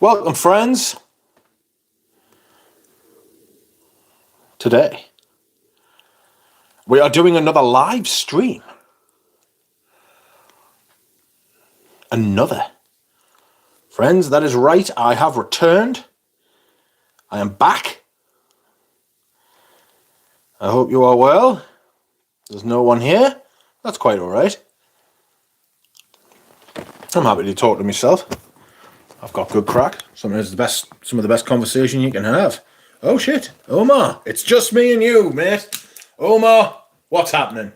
Welcome, friends. Today, we are doing another live stream. Friends, that is right. I have returned. I am back. I hope you are well. There's no one here. That's quite all right. I'm happy to talk to myself. I've got good crack. Some of the best conversation you can have. Oh shit, Omar, it's just me and you, mate. Omar, what's happening?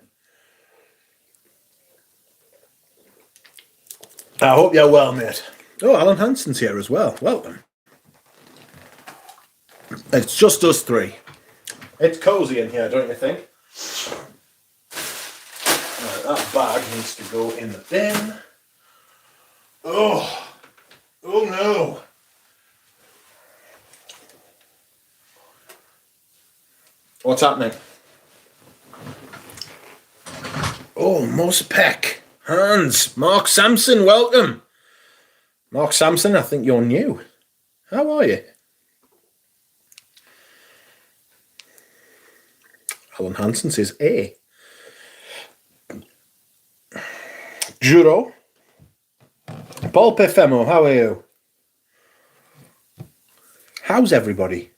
I hope you're well, mate. Oh, Alan Hanson's here as well. Welcome. It's just us three. It's cozy in here, don't you think? Right, that bag needs to go in the bin. Oh no. What's happening? Oh, Moss Peck. Hans. Mark Sampson, welcome. Mark Sampson, I think you're new. How are you? Alan Hansen says A. Juro. Paul Pefemo, how are you? How's everybody?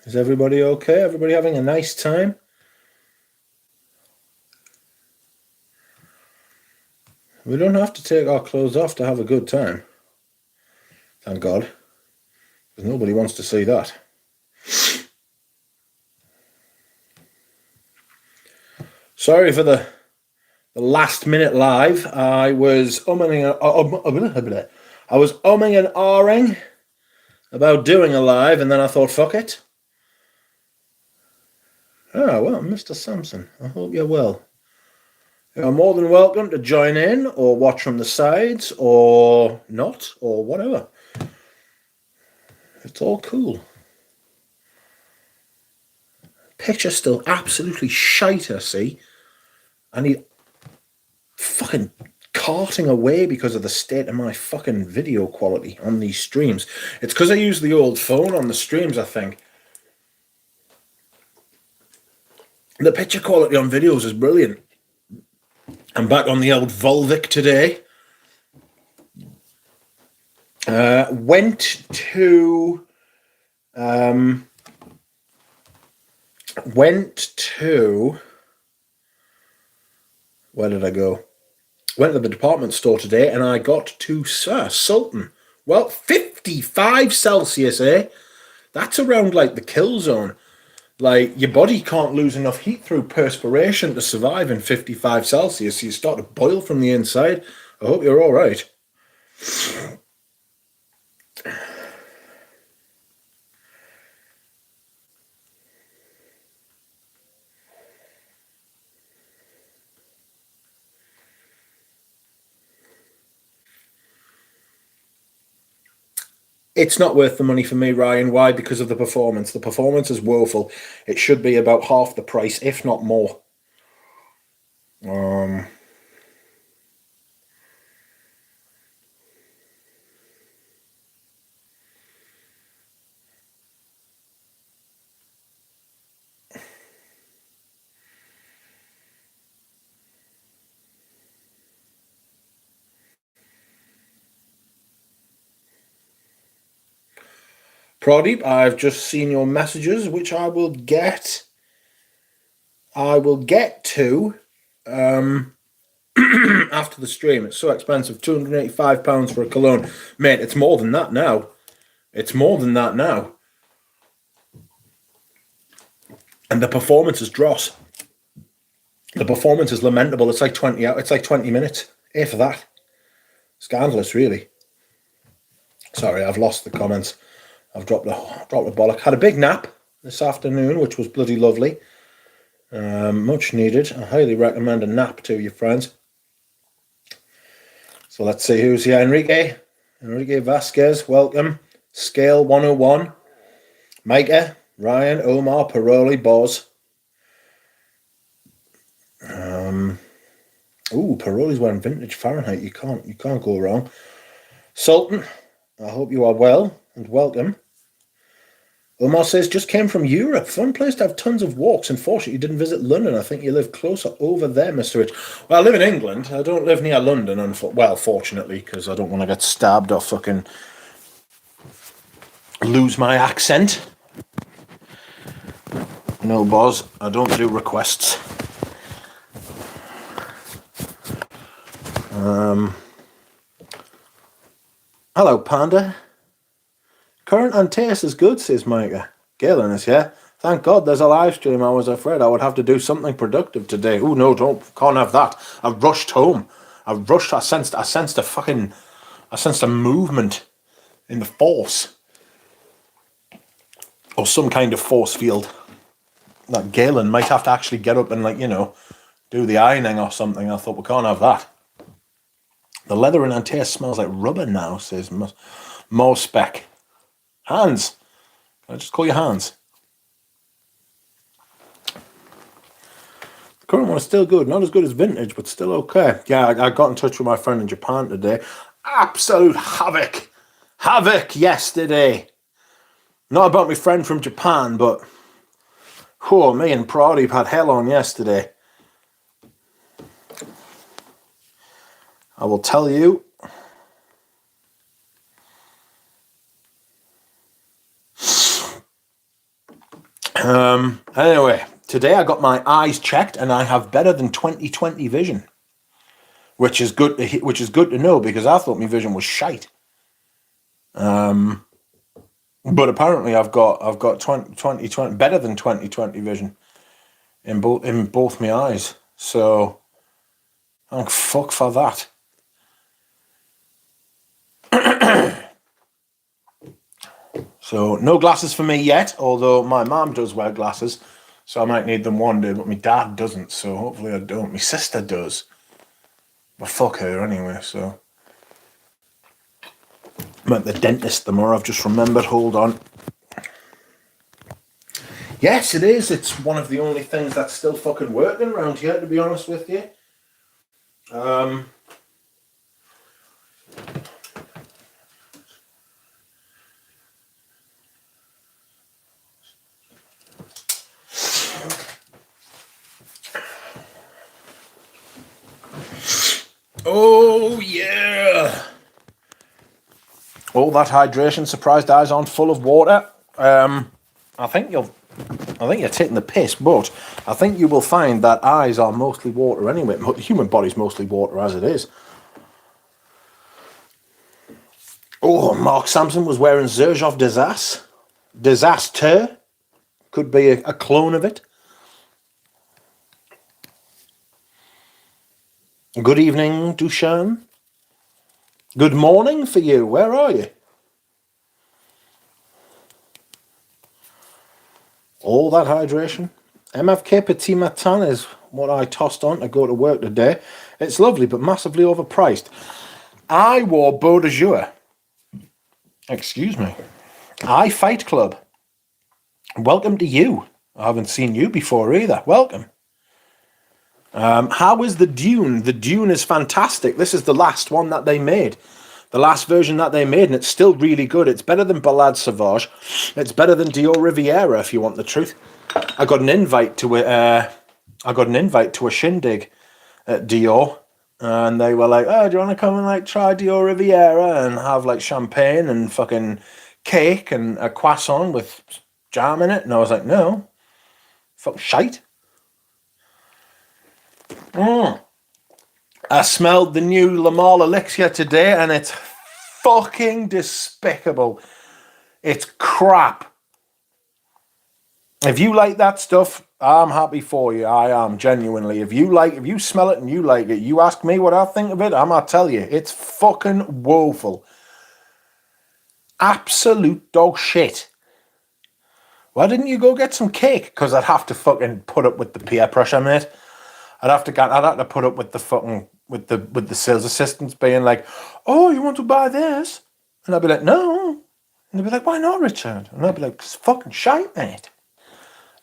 Is everybody okay? Everybody having a nice time? We don't have to take our clothes off to have a good time. Thank God. Because nobody wants to see that. Sorry for the last minute live. I was umming and ahhing about doing a live, and then I thought, fuck it. Oh, well, Mr. Sampson, I hope you're well. You're more than welcome to join in or watch from the sides or not or whatever. It's all cool. Picture's still absolutely shite, I see. I need fucking carting away because of the state of my fucking video quality on these streams. It's because I use the old phone on the streams, I think. The picture quality on videos is brilliant. I'm back on the old Volvic today. Went to where did I go? Went to the department store today and I got to Sir Sultan. Well, 55 Celsius, eh? That's around like the kill zone. Like, your body can't lose enough heat through perspiration to survive in 55 Celsius. You start to boil from the inside. I hope you're all right. It's not worth the money for me, Ryan. Why? Because of the performance. The performance is woeful. It should be about half the price, if not more. Pradeep, I've just seen your messages, which I will get to after the stream. It's so expensive, £285 for a cologne. Mate, it's more than that now. It's more than that now. And the performance is dross. The performance is lamentable. It's like 20 minutes. If that. Scandalous, really. Sorry, I've lost the comments. I've dropped the bollock. Had a big nap this afternoon, which was bloody lovely. Much needed. I highly recommend a nap to you, friends. So let's see who's here. Enrique Vasquez, welcome. Scale 101. Micah, Ryan, Omar, Paroli, Boz. Ooh, Paroli's wearing vintage Fahrenheit. You can't go wrong. Sultan, I hope you are well and welcome. Omar says, just came from Europe. Fun place to have tons of walks. Unfortunately, you didn't visit London. I think you live closer over there, Mr. Rich. Well, I live in England. I don't live near London, fortunately, because I don't want to get stabbed or fucking lose my accent. No, Boz, I don't do requests. Hello, Panda. Current and taste is good, says Micah. Galen is here. Thank God there's a live stream. I was afraid I would have to do something productive today. Oh no, can't have that. I've rushed home. I sensed a movement in the force. Or some kind of force field. That Galen might have to actually get up and, do the ironing or something. I thought, we can't have that. The leather in Antea smells like rubber now, says More Spec. Hans. Can I just call you Hans? The current one is still good. Not as good as vintage, but still okay. Yeah, I got in touch with my friend in Japan today. Absolute havoc. Havoc yesterday. Not about my friend from Japan, but me and Pradeep had hell on yesterday. I will tell you. Anyway, today I got my eyes checked and I have better than 20/20 vision, which is good to know because I thought my vision was shite. But apparently I've got 20/20 better than 20/20 vision in both my eyes. So thank fuck for that. So no glasses for me yet, although my mum does wear glasses, so I might need them one day, but my dad doesn't, so hopefully I don't. My sister does. But fuck her anyway, so. I'm at the dentist tomorrow, I've just remembered, hold on. Yes, it is. It's one of the only things that's still fucking working around here, to be honest with you. Oh, yeah. All that hydration, surprised eyes on full of water. I think you're taking the piss, but I think you will find that eyes are mostly water anyway. The human body's mostly water as it is. Oh, Mark Sampson was wearing Zerjov Disaster. Could be a clone of it. Good evening, Dushan. Good morning for you. Where are you? All that hydration. MFK Petit Matin is what I tossed on to go to work today. It's lovely, but massively overpriced. I wore Beau de Jour. Excuse me. I Fight Club. Welcome to you. I haven't seen you before either. Welcome. How is the Dune? The Dune is fantastic. This is the last one that they made. The last version that they made, and it's still really good. It's better than Ballade Sauvage. It's better than Dior Riviera, if you want the truth. I got an invite to a shindig at Dior, and they were like, "Oh, do you want to come and try Dior Riviera and have champagne and fucking cake and a croissant with jam in it?" And I was like, "No, fuck shite." I smelled the new Lamal Elixir today, and it's fucking despicable. It's crap. If you like that stuff, I'm happy for you. I am, genuinely. If you smell it and you like it, you ask me what I think of it, I'm gonna tell you, it's fucking woeful. Absolute dog shit. Why didn't you go get some cake? Because I'd have to fucking put up with the peer pressure, mate. I'd have to put up with the fucking with the sales assistants being like, "Oh, you want to buy this?" And I'd be like, "No." And they'd be like, "Why not, Richard?" And I'd be like, "It's fucking shite, mate.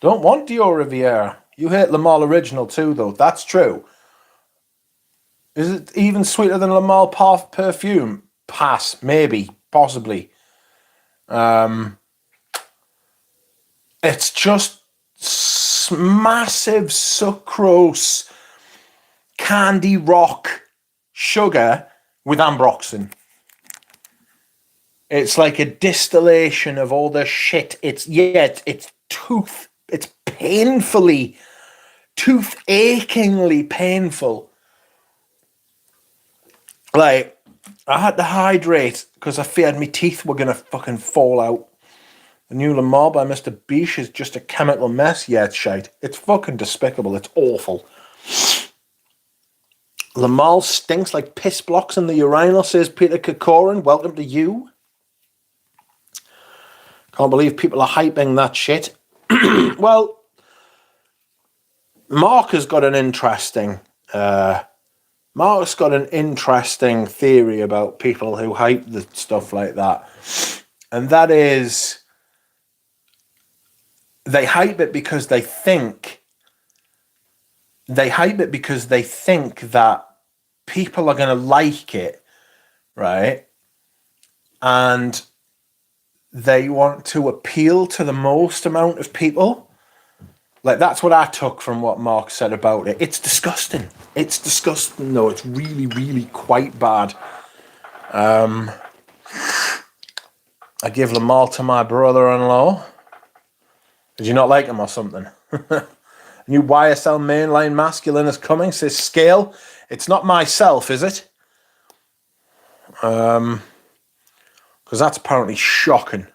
Don't want Dior Riviera. You hate Le Male Original too, though. That's true. Is it even sweeter than Le Male perfume? Pass, maybe, possibly. It's just massive sucrose, candy rock, sugar with ambroxan. It's like a distillation of all the shit. It's painfully, tooth-achingly painful. Like, I had to hydrate because I feared my teeth were gonna fucking fall out. The new Le Male by Mr. Biche is just a chemical mess. Yeah, it's shite. It's fucking despicable. It's awful. Le Male stinks like piss blocks in the urinal, says Peter Kokorin. Welcome to you. Can't believe people are hyping that shit. Well, Mark has got an interesting theory about people who hype the stuff like that. And that is, they hype it because they think that people are going to like it, right? And they want to appeal to the most amount of people. Like, that's what I took from what Mark said about it. It's disgusting. It's disgusting, though. It's really, really quite bad. I give Le Male to my brother-in-law. Did you not like him or something? New YSL mainline masculine is coming, says Scale. It's not myself, is it? Because that's apparently shocking.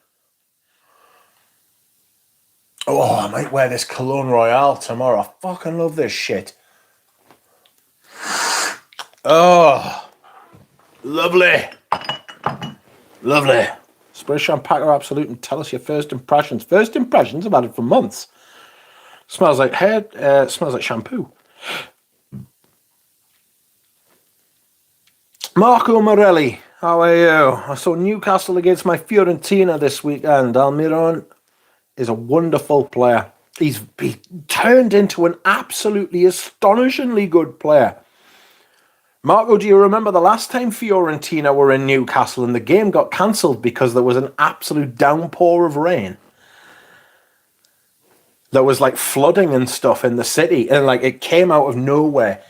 Oh, I might wear this Cologne Royale tomorrow. I fucking love this shit. Oh, lovely. Lovely. Spray Champagne Absolute and tell us your first impressions. First impressions? I've had it for months. Smells like hair. Smells like shampoo. Marco Morelli, how are you? I saw Newcastle against my Fiorentina this weekend. Almiron is a wonderful player. He turned into an absolutely astonishingly good player. Marco, do you remember the last time Fiorentina were in Newcastle and the game got cancelled because there was an absolute downpour of rain? There was like flooding and stuff in the city, and like it came out of nowhere.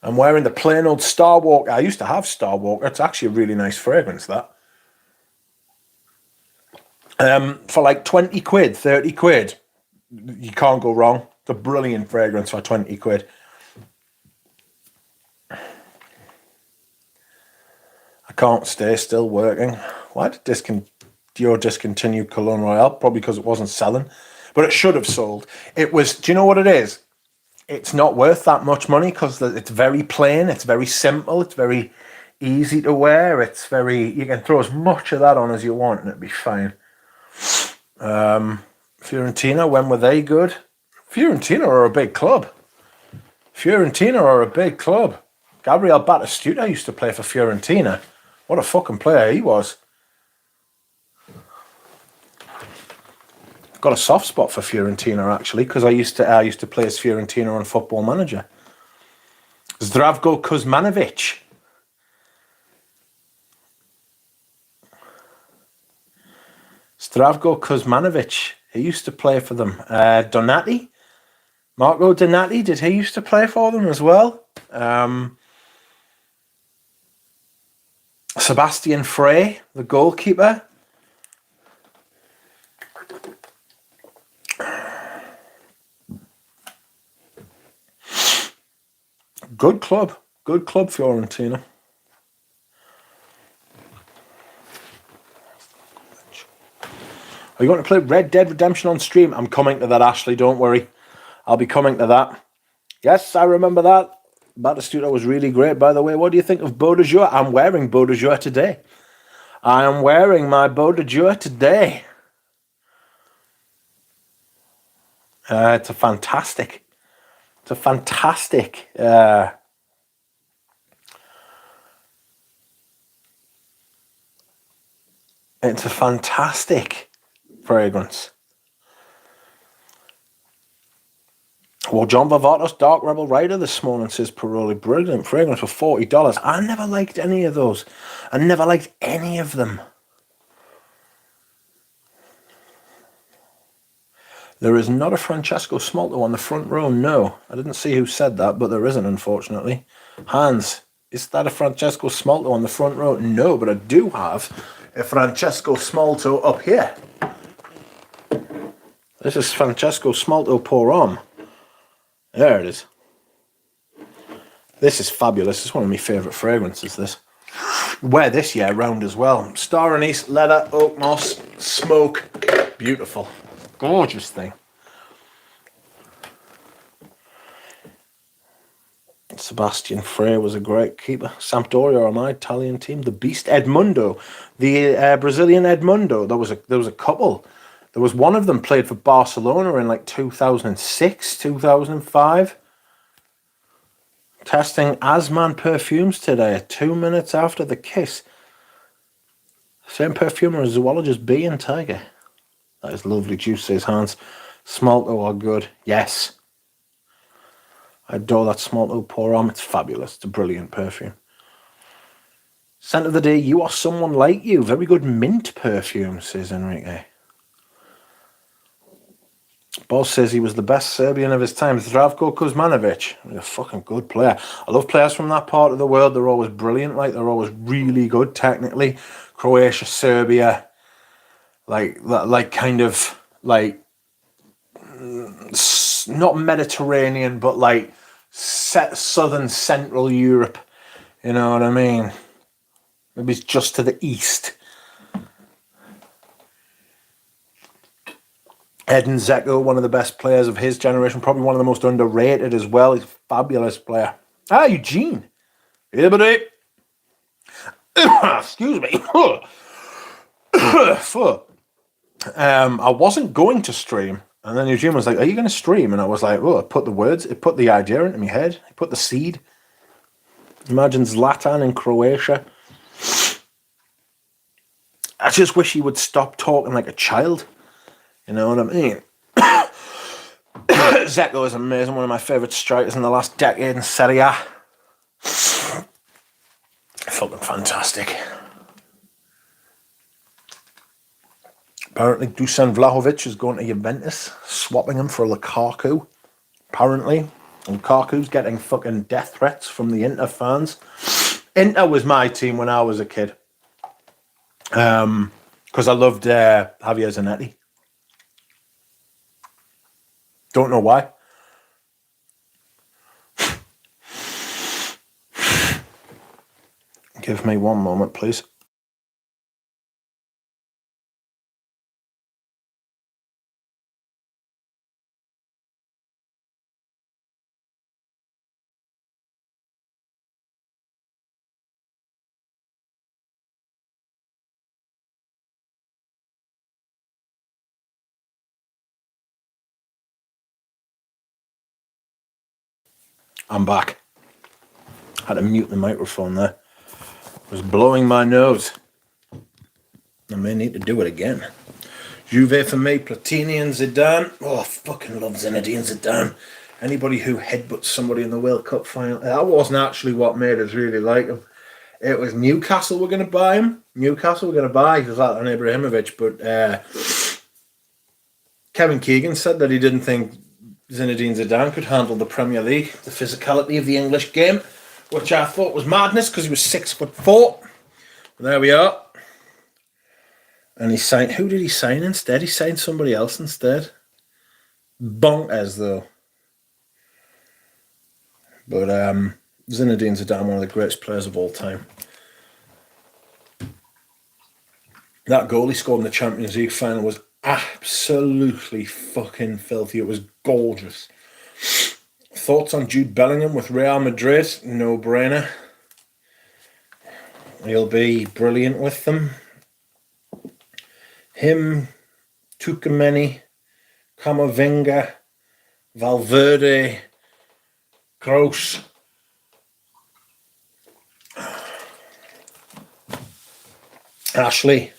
I'm wearing the plain old Star Walker. I used to have Star Walker. It's actually a really nice fragrance, that. For like 20 quid, 30 quid, you can't go wrong. It's a brilliant fragrance for 20 quid. I can't stay still working. Why did Dior discontinue Cologne Royale? Probably because it wasn't selling. But it should have sold. It was, do you know what it is? It's not worth that much money because it's very plain, it's very simple, it's very easy to wear, you can throw as much of that on as you want and it'd be fine. Fiorentina, when were they good? Fiorentina are a big club. Gabriel Batistuta used to play for Fiorentina. What a fucking player he was. Got a soft spot for Fiorentina actually, because I used to play as Fiorentina on Football Manager. Zdravko Kuzmanovic. He used to play for them. Donati. Marco Donati, did he used to play for them as well? Sebastian Frey, the goalkeeper. Good club, Fiorentina. Are you going to play Red Dead Redemption on stream? I'm coming to that, Ashley, don't worry. I'll be coming to that. Yes, I remember that. Batistuta was really great, by the way. What do you think of Beau de Jour? I'm wearing Beau de Jour today. I am wearing my Beau de Jour today. It's a fantastic fragrance. Well, John Vavatos, Dark Rebel Rider this morning says Paroli, brilliant fragrance for $40. I never liked any of those. I never liked any of them. There is not a Francesco Smalto on the front row, no. I didn't see who said that, but there isn't, unfortunately. Hans, is that a Francesco Smalto on the front row? No, but I do have a Francesco Smalto up here. This is Francesco Smalto Pour Homme. There it is. This is fabulous. It's one of my favourite fragrances, this. Wear this year round as well. Star anise, leather, oak moss, smoke. Beautiful. Gorgeous thing. Sebastian Frey was a great keeper. Sampdoria are my Italian team. The Beast Edmundo, the Brazilian Edmundo. There was a couple. There was one of them played for Barcelona in like 2006, 2005. Testing Asman perfumes today, 2 minutes after the kiss. Same perfumer as zoologist B and Tiger. That is lovely juice, says Hans. Smalto are good. Yes. I adore that Smalto Pour Homme. It's fabulous. It's a brilliant perfume. Scent of the day, You Are Someone Like You. Very good mint perfume, says Enrique. Boss says he was the best Serbian of his time. Zdravko Kuzmanovic. He's a fucking good player. I love players from that part of the world. They're always brilliant. Like, they're always really good technically. Croatia, Serbia. Like kind of like not Mediterranean, but like southern Central Europe. You know what I mean? Maybe it's just to the east. Edin Dzeko, one of the best players of his generation, probably one of the most underrated as well. He's a fabulous player. Ah, Eugene. Hey, buddy. Excuse me. I wasn't going to stream, and then Eugene was like, "Are you going to stream?" And I was like, "Oh, it put the idea into my head. It put the seed." Imagine Zlatan in Croatia. I just wish he would stop talking like a child. You know what I mean? Dzeko is amazing. One of my favourite strikers in the last decade in Serie A. Fucking fantastic. Apparently, Dusan Vlahovic is going to Juventus, swapping him for Lukaku. Apparently, Lukaku's getting fucking death threats from the Inter fans. Inter was my team when I was a kid. Because I loved Javier Zanetti. Don't know why. Give me one moment, please. I'm back. Had to mute the microphone there. It was blowing my nose. I may need to do it again. Juve for me, Platini and Zidane. Oh, I fucking love Zinedine Zidane. Anybody who headbutts somebody in the World Cup final. That wasn't actually what made us really like him. It was Newcastle were going to buy him. Newcastle were going to buy Zlatan Ibrahimovic, but Kevin Keegan said that he didn't think Zinedine Zidane could handle the Premier League, the physicality of the English game, which I thought was madness because he was 6'4". But there we are. And he signed. Who did he sign instead? He signed somebody else instead. Bonkers though. But Zinedine Zidane, one of the greatest players of all time. That goal he scored in the Champions League final was absolutely fucking filthy. It was gorgeous. Thoughts on Jude Bellingham with Real Madrid? No brainer. He'll be brilliant with them. Him, Tukameni, Camavinga, Valverde, Kroos. Ashley.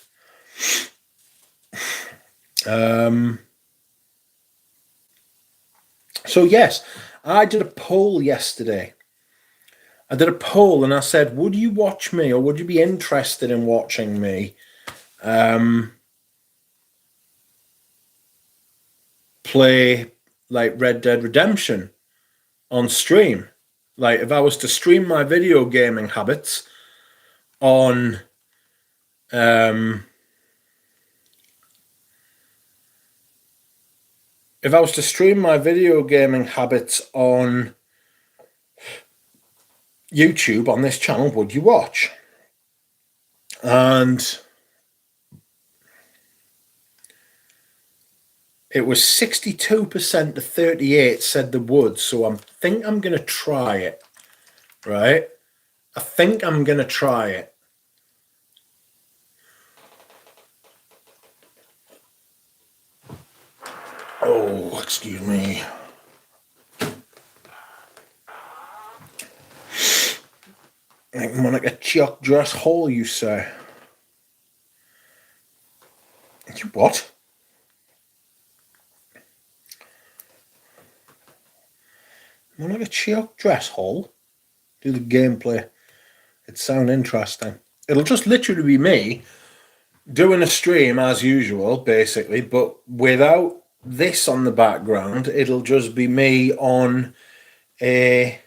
So yes, I did a poll yesterday. I did a poll and I said, would you watch me, or would you be interested in watching me play like Red Dead Redemption on stream? Like if I was to stream my video gaming habits on if I was to stream my video gaming habits on YouTube on this channel, would you watch? And it was 62% to 38 said they would. So I think I'm going to try it, right? I think I'm going to try it. Oh, excuse me. I'm like a chuck dress hole, you say? You what? I'm like a chuck dress hole? Do the gameplay. It sound interesting. It'll just literally be me doing a stream as usual, basically, but without this on the background. It'll just be me on a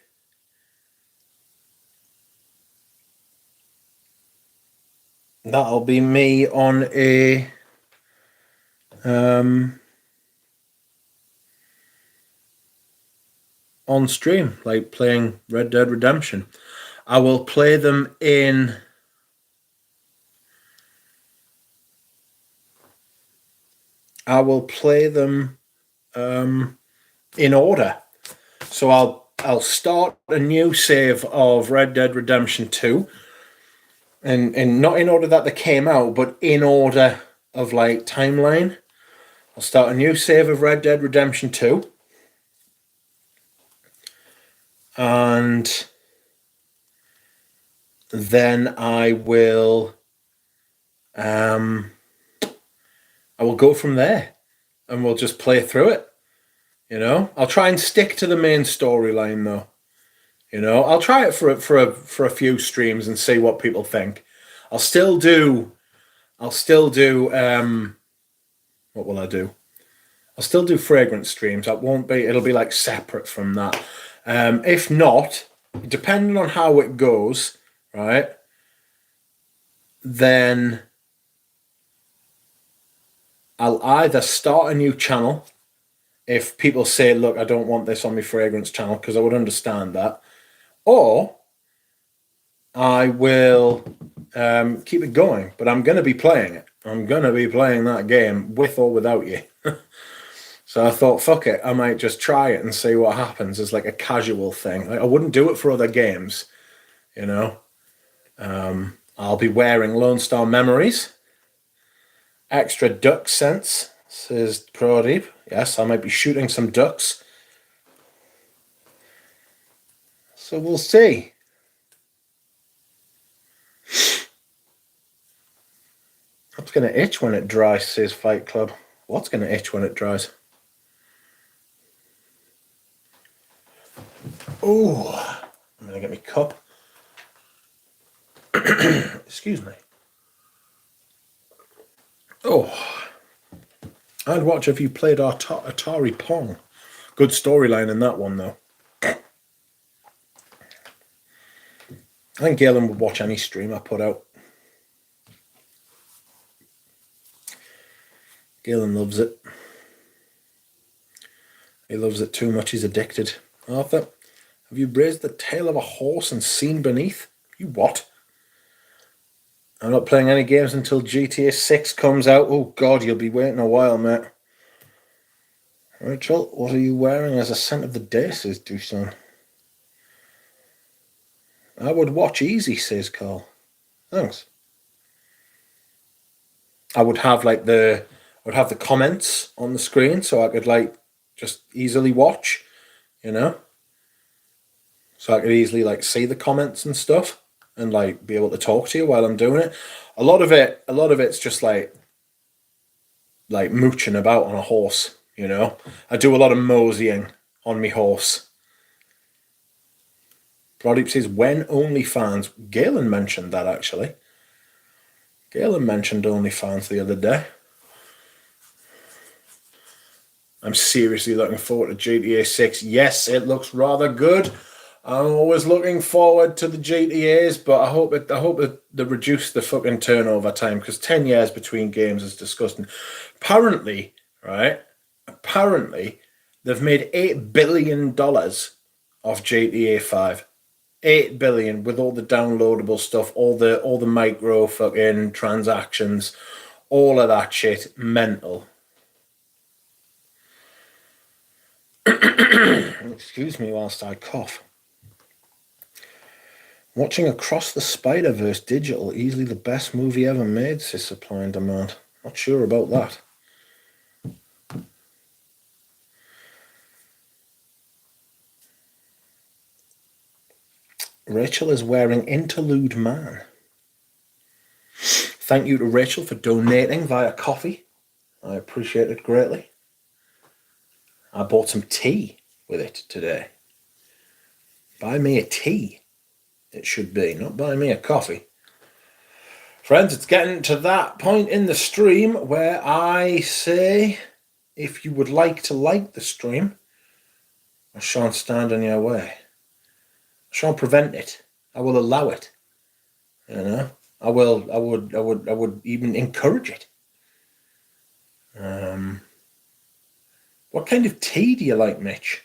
that'll be me on a on stream, like playing Red Dead Redemption. I will play them in in order. So I'll start a new save of Red Dead Redemption 2, and not in order that they came out, but in order of like timeline. I'll start a new save of Red Dead Redemption 2, and then I will go from there, and we'll just play through it. You know, I'll try and stick to the main storyline though. You know, I'll try it for a few streams and see what people think. I'll still do what will I do? I'll still do fragrance streams. It'll be like separate from that. If not, depending on how it goes, right, then I'll either start a new channel if people say, look, I don't want this on my fragrance channel, because I would understand that, or I will keep it going, but I'm going to be playing it. I'm going to be playing that game with or without you. So I thought, fuck it, I might just try it and see what happens as like a casual thing. Like, I wouldn't do it for other games, you know. I'll be wearing Lone Star Memories. Extra duck sense, says Pradeep. Yes, I might be shooting some ducks. So we'll see. What's going to itch when it dries, says Fight Club. What's going to itch when it dries? Oh, I'm going to get my cup. Excuse me. Oh, I'd watch if you played Atari Pong. Good storyline in that one, though. I think Galen would watch any stream I put out. Galen loves it. He loves it too much, he's addicted. Arthur, have you raised the tail of a horse and seen beneath? You what? I'm not playing any games until GTA 6 comes out. Oh God, you'll be waiting a while, mate. Rachel, what are you wearing as a scent of the day, says Dusan. I would watch easy, says Carl. Thanks. I would have the comments on the screen so I could like just easily watch, you know? So I could easily like see the comments and stuff and like be able to talk to you while I'm doing it. A lot of it's just like mooching about on a horse, you know? I do a lot of moseying on me horse. Pradeep says, when OnlyFans? Galen mentioned that, actually. Galen mentioned OnlyFans the other day. I'm seriously looking forward to GTA 6. Yes, it looks rather good. I'm always looking forward to the GTAs, but I hope they reduce the fucking turnover time, because 10 years between games is disgusting. Apparently, right? Apparently, they've made $8 billion off GTA 5. 8 billion with all the downloadable stuff, all the micro fucking transactions, all of that shit. Mental. Excuse me whilst I cough. Watching Across the Spider-Verse digital, easily the best movie ever made, says Supply and Demand. Not sure about that. Rachel is wearing Interlude Man. Thank you to Rachel for donating via coffee. I appreciate it greatly. I bought some tea with it today. Buy me a tea, it should be, not buy me a coffee. Friends, it's getting to that point in the stream where I say, if you would like to like the stream, I shan't stand in your way. I shan't prevent it. I will allow it. You know, I would even encourage it. What kind of tea do you like, Mitch?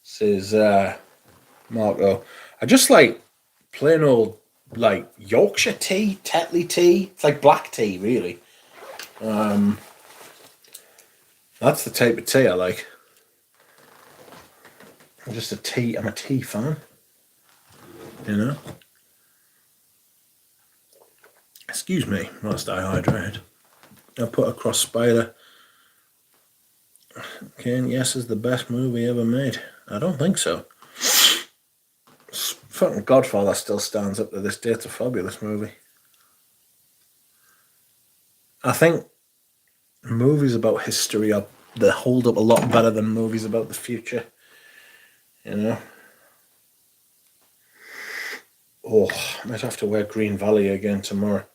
Says Marco. I just like plain old, like, Yorkshire tea, Tetley tea. It's like black tea, really. That's the type of tea I like. I'm a tea fan. You know? Excuse me, whilst I hydrate. I put Across Spider. Kane, yes, is the best movie ever made. I don't think so. Fucking Godfather still stands up to this day. It's a fabulous movie. I think movies about history they hold up a lot better than movies about the future. You know? Oh, I might have to wear Green Valley again tomorrow.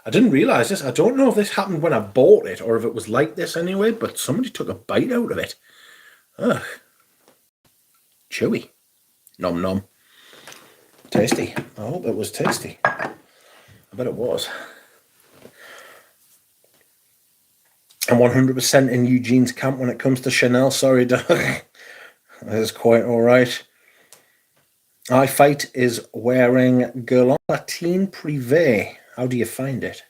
I didn't realise this. I don't know if this happened when I bought it or if it was like this anyway, but somebody took a bite out of it. Ugh. Chewy. Nom nom. Tasty. I hope it was tasty. I bet it was. I'm 100% in Eugene's camp when it comes to Chanel. Sorry, Doug. That is quite all right. iFight is wearing Guerlain Latine Privé. How do you find it?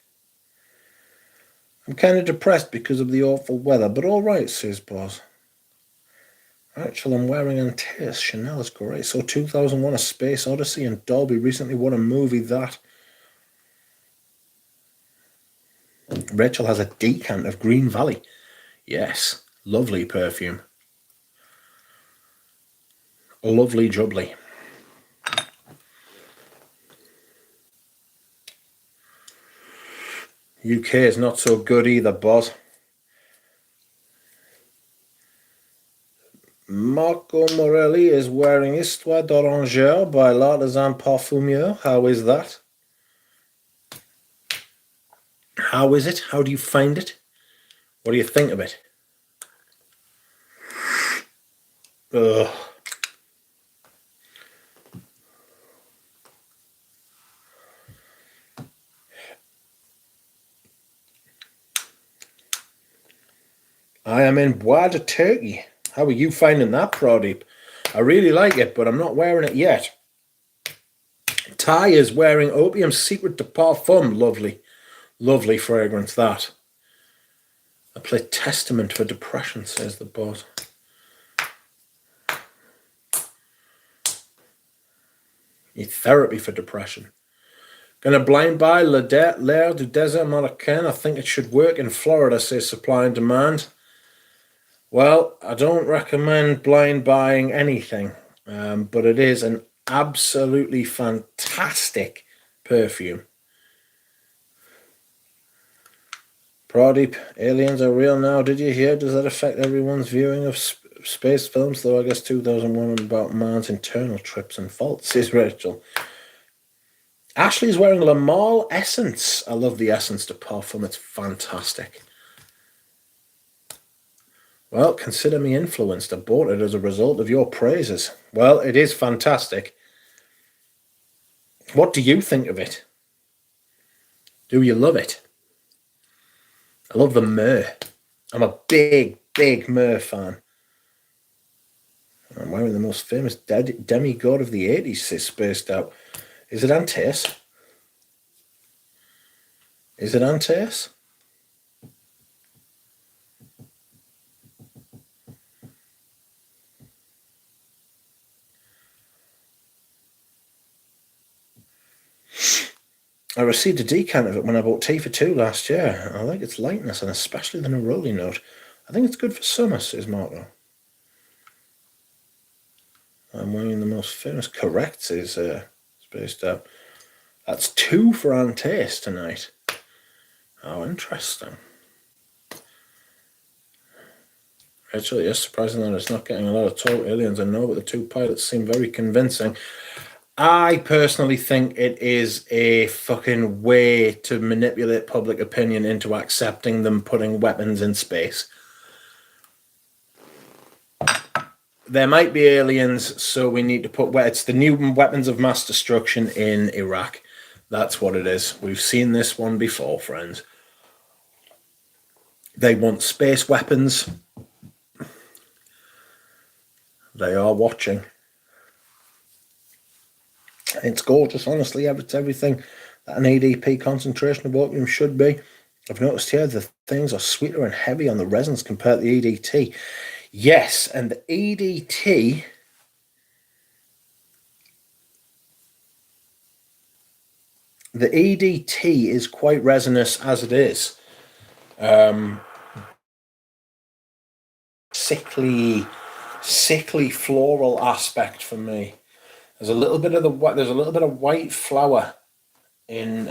I'm kind of depressed because of the awful weather, but all right, says Boz. Actually, I'm wearing Antaeus. Chanel is great. So 2001 A Space Odyssey and Dolby recently won a movie that... Rachel has a decant of Green Valley. Yes, lovely perfume. Lovely jubbly. UK is not so good either, boss. Marco Morelli is wearing Histoire d'Oranger by L'Artisan Parfumeur. How is that? How is it? How do you find it? What do you think of it? Ugh. I am in Bois de Turkey. How are you finding that, Pradeep? I really like it, but I'm not wearing it yet. Ty is wearing Opium Secret de Parfum. Lovely. Lovely fragrance, that. I play Testament for depression, says the boss. Need therapy for depression. Gonna blind buy L'air du Désert Marocain. I think it should work in Florida, says Supply and Demand. Well, I don't recommend blind buying anything, but it is an absolutely fantastic perfume. Pradeep, aliens are real now. Did you hear? Does that affect everyone's viewing of space films, though. I guess 2001 about man's internal trips and faults, says Rachel. Ashley's wearing Le Male Essence. I love the Essence de Parfum. It's fantastic. Well, consider me influenced. I bought it as a result of your praises. Well, it is fantastic. What do you think of it? Do you love it? I love the myrrh. I'm a big, big myrrh fan. I'm wearing the most famous demigod of the 80s, says Spaced Out. Is it Antaeus? Is it Antaeus? I received a decant of it when I bought tea for two last year. I like its lightness and especially the neroli note. I think it's good for summer, says Marco. I'm wearing the most famous. Correct, says Spaced Out. That's 2 for Antaeus tonight. Oh, interesting. Actually, yes, surprising that it's not getting a lot of total aliens. I know, but the 2 pilots seem very convincing. I personally think it is a fucking way to manipulate public opinion into accepting them putting weapons in space. There might be aliens, so we need to put... It's the new weapons of mass destruction in Iraq. That's what it is. We've seen this one before, friends. They want space weapons. They are watching. It's gorgeous, honestly. It's everything that an ADP concentration of opium should be. I've noticed here the things are sweeter and heavy on the resins compared to the EDT. Yes, and the EDT... The EDT is quite resinous as it is. Sickly floral aspect for me. There's a little bit of white flour in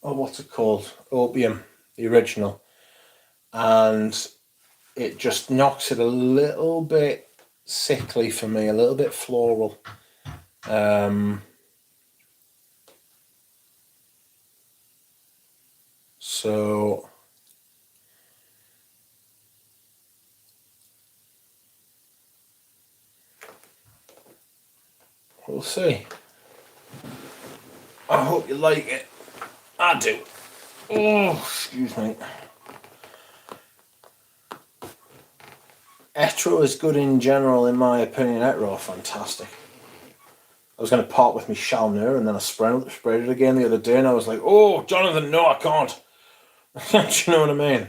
what's it called? Opium, the original, and it just knocks it a little bit sickly for me, a little bit floral. So we'll see. I hope you like it. I do. Oh, excuse me. Etro is good in general, in my opinion. Etro, fantastic. I was going to part with my Chalneur, and then I sprayed it again the other day, and I was like, oh, Jonathan, no, I can't. Do you know what I mean?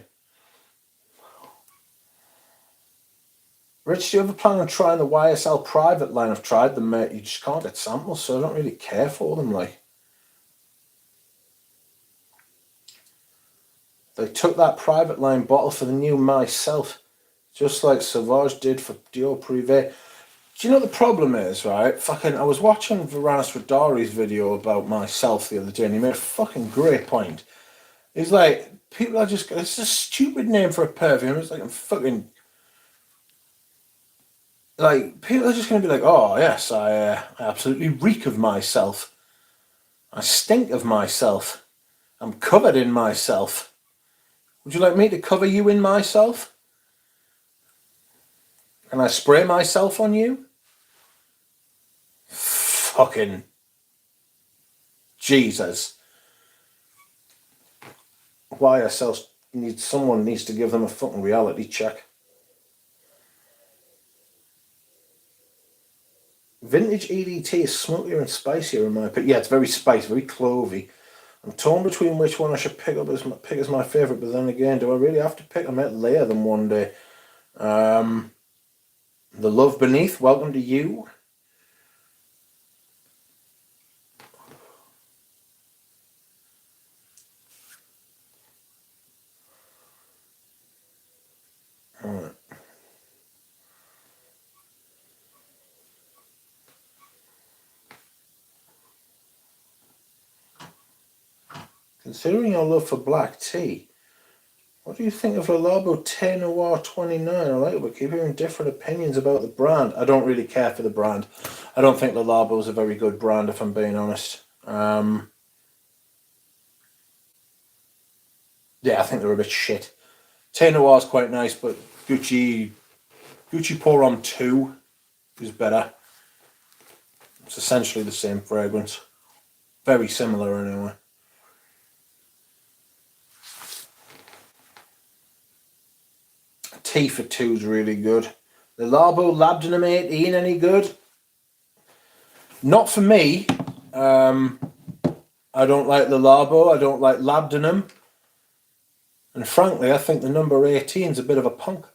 Rich, do you ever plan on trying the YSL private line? I've tried them, mate. You just can't get samples, so I don't really care for them, like. They took that private line bottle for the new Myself, just like Sauvage did for Dior Privé. Do you know what the problem is, right? I was watching Varanis Radari's video about Myself the other day, and he made a fucking great point. He's like, people are just... It's a stupid name for a perfume. It's like I'm fucking... Like, people are just going to be like, oh, yes, I absolutely reek of myself. I stink of myself. I'm covered in myself. Would you like me to cover you in myself? Can I spray myself on you? Fucking Jesus. YSL someone needs to give them a fucking reality check. Vintage EDT is smokier and spicier in my opinion. Yeah, it's very spicy, very clovey. I'm torn between which one I should pick as my favourite, but then again, do I really have to pick? I might layer them one day. The Love Beneath, welcome to you. Alright. Considering your love for black tea, What do you think of Le Labo Thé Noir 29? I like it, but keep hearing different opinions about the brand. I don't really care for the brand. I don't think Le Labo is a very good brand, if I'm being honest. Yeah, I think they're a bit shit. Thé Noir is quite nice, but Gucci Pour Homme 2 is better. It's essentially the same fragrance. Very similar anyway. Tea for 2 is really good. Le Labo Labdanum 18, any good? Not for me. I don't like Le Labo. I don't like Labdanum. And frankly, I think the number 18 is a bit of a punk.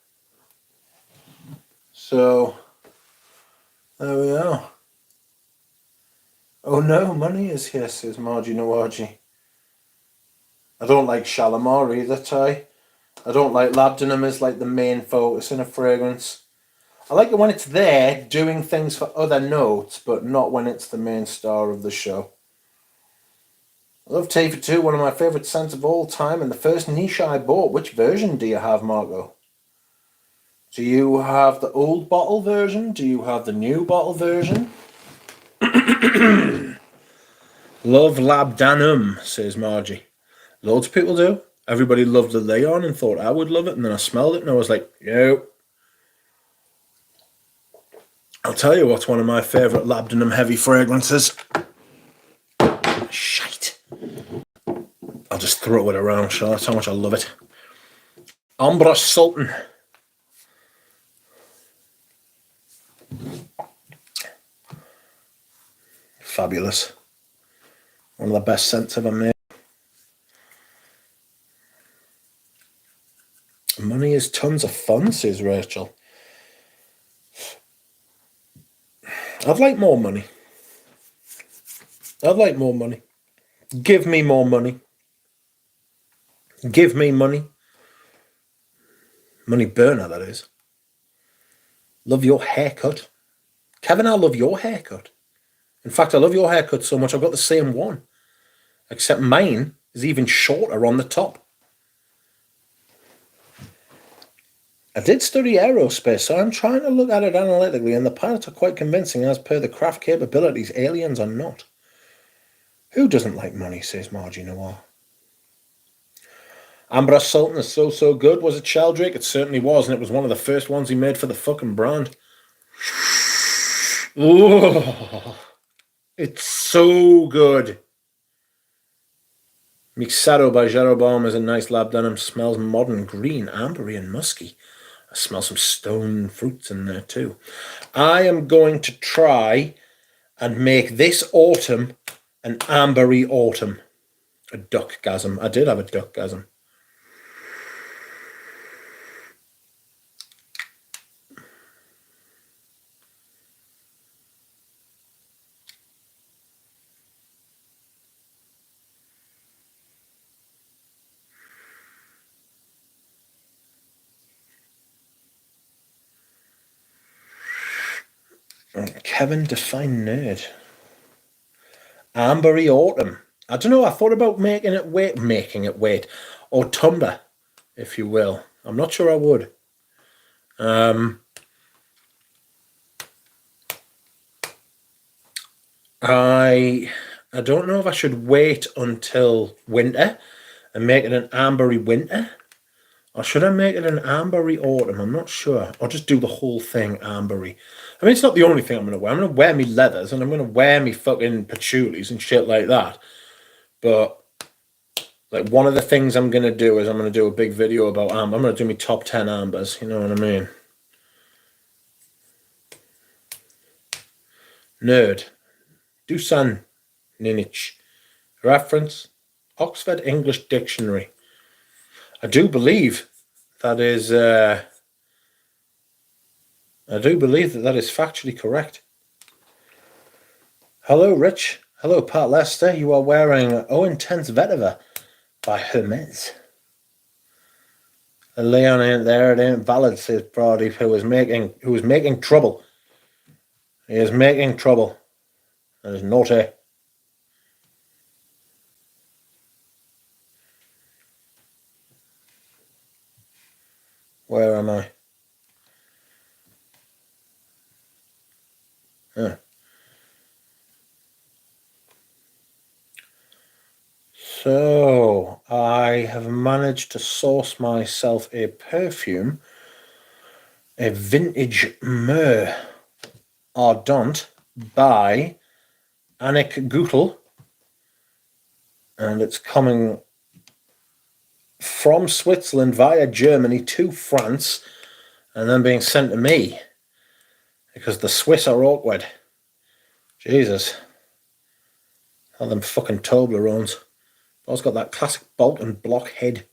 So, there we are. Oh no, money is here, says Margie Nawaji. I don't like Shalimar either, Ty. I don't like Labdanum as like the main focus in a fragrance. I like it when it's there doing things for other notes, but not when it's the main star of the show. I love Tea for 2, one of my favourite scents of all time, and the first niche I bought. Which version do you have, Marco? Do you have the old bottle version? Do you have the new bottle version? Love Labdanum, says Margie. Loads of people do. Everybody loved the Leon and thought I would love it, and then I smelled it and I was like, no. I'll tell you what's one of my favourite Labdanum heavy fragrances. Shite. I'll just throw it around, shall I? That's how much I love it. Ambra Sultan. Fabulous. One of the best scents ever made. Money is tons of fun, says Rachel. I'd like more money. I'd like more money. Give me more money. Give me money. Money burner, that is. Love your haircut. Kevin, I love your haircut. In fact, I love your haircut so much I've got the same one. Except mine is even shorter on the top. I did study aerospace, so I'm trying to look at it analytically, and the pilots are quite convincing as per the craft capabilities. Aliens are not. Who doesn't like money, says Margie Noir. Ambra Sultan is so good. Was it Sheldrake? It certainly was, and it was one of the first ones he made for the fucking brand. Oh, it's so good. Mixado by Jeroboam is a nice Labdanum. Smells modern, green, ambery, and musky. I smell some stone fruits in there too. I am going to try and make this autumn an ambery autumn. A duckgasm. I did have a duckgasm. Kevin, define nerd. Ambery autumn. I don't know. I thought about making it wait, or tumber, if you will. I'm not sure I would. I don't know if I should wait until winter and make it an ambery winter, or should I make it an ambery autumn? I'm not sure. Or just do the whole thing ambery. I mean, it's not the only thing I'm going to wear. I'm going to wear me leathers and I'm going to wear me fucking patchoulis and shit like that. But like one of the things I'm going to do is I'm going to do a big video about amber. I'm going to do my top 10 ambers. You know what I mean? Nerd. Dusan Ninich. Reference. Oxford English Dictionary. I do believe that is factually correct. Hello, Rich. Hello, Pat Lester. You are wearing Oh Intense Vetiver by Hermes. The Leon ain't there. It ain't valid, says Brody, who was making trouble. He is making trouble. That is naughty. Where am I? Yeah. So I have managed to source myself a perfume, a vintage myrrh ardent by Annick Gutel, and it's coming from Switzerland via Germany to France and then being sent to me because the Swiss are awkward. Jesus. All them fucking Toblerones. Always got that classic bolt and block head.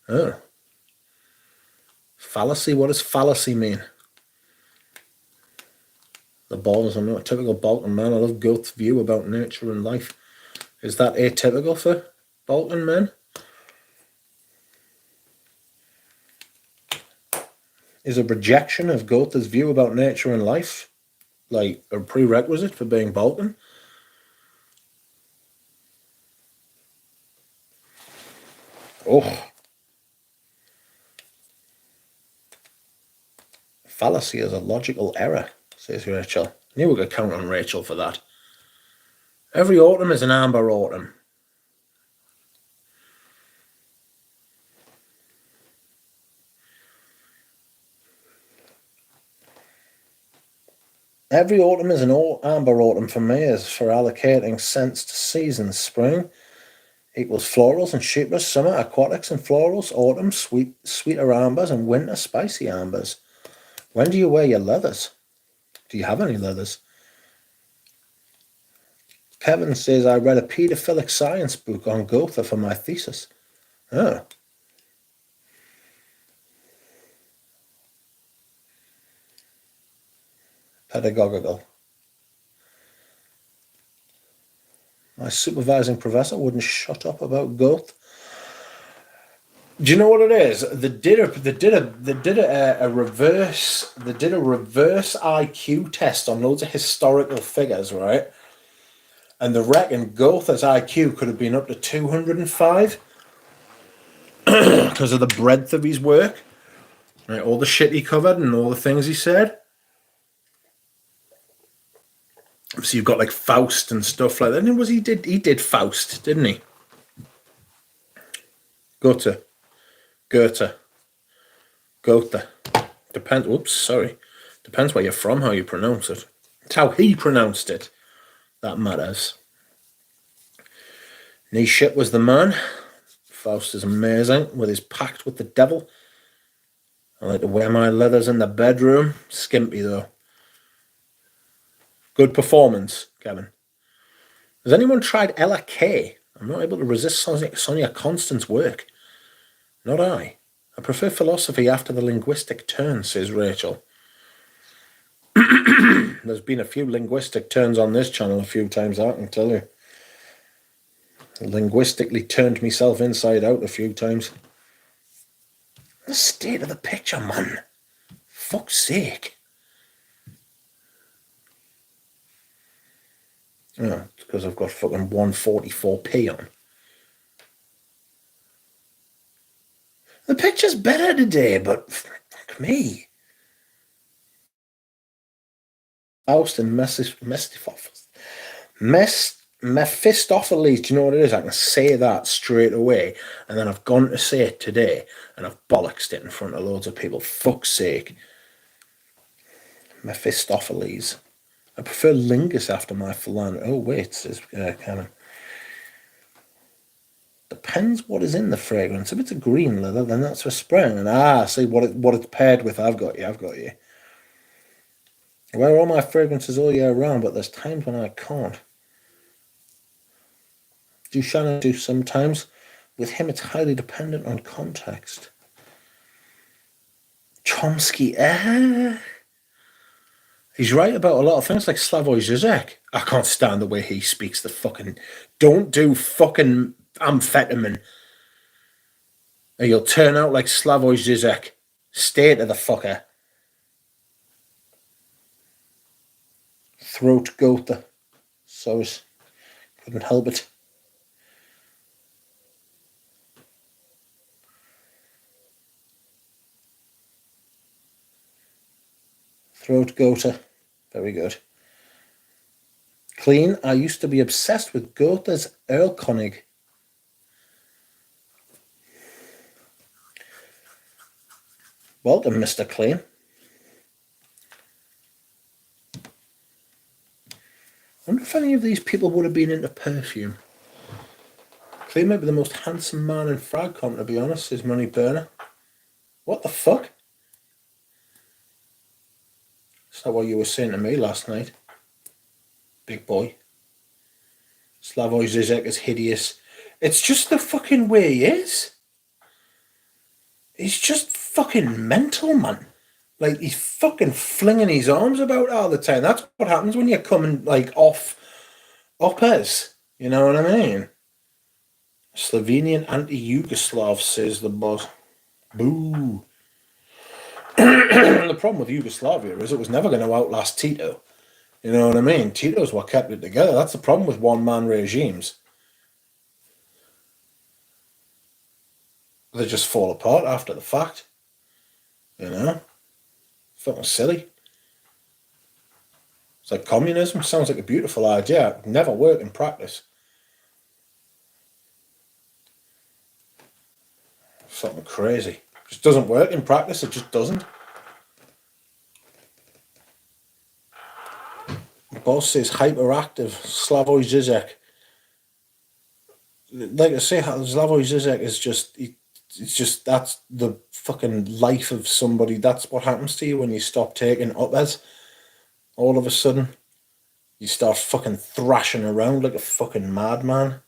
Oh. Fallacy? What does fallacy mean? The balls. I'm not a typical Balkan man. I love Goath's view about nature and life. Is that atypical for Balkan men? Is a rejection of Goath's view about nature and life like a prerequisite for being Balkan? Oh. Fallacy is a logical error, says Rachel. I knew we could count on Rachel for that. Every autumn is an amber autumn. Every autumn is an amber autumn for me, as for allocating scents to seasons. Spring equals florals and sheepers, summer aquatics and florals, autumn sweeter ambers, and winter spicy ambers. When do you wear your leathers? Do you have any leathers? Kevin says, I read a paedophilic science book on Gotha for my thesis. Oh. Pedagogical. My supervising professor wouldn't shut up about Goethe. Do you know what it is? They did a reverse IQ test on loads of historical figures, right? And they reckon Goethe's IQ could have been up to 205 because of the breadth of his work, right? All the shit he covered and all the things he said. So you've got like Faust and stuff like that. And he did Faust, didn't he? Goethe. Depends. Whoops, sorry. Depends where you're from, how you pronounce it. It's how he pronounced it that matters. Nietzsche was the man. Faust is amazing with his pact with the devil. I like to wear my leathers in the bedroom. Skimpy though. Good performance, Kevin. Has anyone tried Ella Kay? I'm not able to resist Sonia Constant's work. Not I. I prefer philosophy after the linguistic turn, says Rachel. There's been a few linguistic turns on this channel a few times, I can tell you. I linguistically turned myself inside out a few times. The state of the picture, man. Fuck's sake. Oh, it's because I've got fucking 144p on. The picture's better today, but fuck me. Faust and Mephistopheles, do you know what it is? I can say that straight away, and then I've gone to say it today, and I've bollocksed it in front of loads of people. Fuck's sake. Mephistopheles. I prefer Lingus after my Philan. Oh, wait, says Cameron. Depends what is in the fragrance. If it's a green leather, then that's for spraying. And see what it's paired with. I've got you. I wear all my fragrances all year round, but there's times when I can't. Do Shannon do sometimes? With him, it's highly dependent on context. Chomsky, he's right about a lot of things, like Slavoj Žižek. I can't stand the way he speaks the fucking... Don't do fucking amphetamine, or you'll turn out like Slavoj Žižek. Stay to the fucker. Throat Gotha. So couldn't help it. Throat goater. Very good. Clean. I used to be obsessed with Goethe's Erlkönig. Welcome, Mr. Clean. I wonder if any of these people would have been into perfume. Clean might be the most handsome man in Fragcom, to be honest, says Money Burner. What the fuck? Is that what you were saying to me last night? Big boy. Slavoj Zizek is hideous. It's just the fucking way he is. He's just fucking mental, man. Like, he's fucking flinging his arms about all the time. That's what happens when you're coming, like, off uppers. You know what I mean? Slovenian anti-Yugoslav, says the boss. Boo. The problem with Yugoslavia is it was never going to outlast Tito. You know what I mean? Tito's what kept it together. That's the problem with one-man regimes. They just fall apart after the fact. You know? Fucking silly. It's like communism. Sounds like a beautiful idea. It would never work in practice. Fucking crazy. It just doesn't work in practice. It just doesn't. The boss says hyperactive. Slavoj Zizek. Like I say, Slavoj Zizek is just... It's just, that's the fucking life of somebody. That's what happens to you when you stop taking uppers. All of a sudden, you start fucking thrashing around like a fucking madman.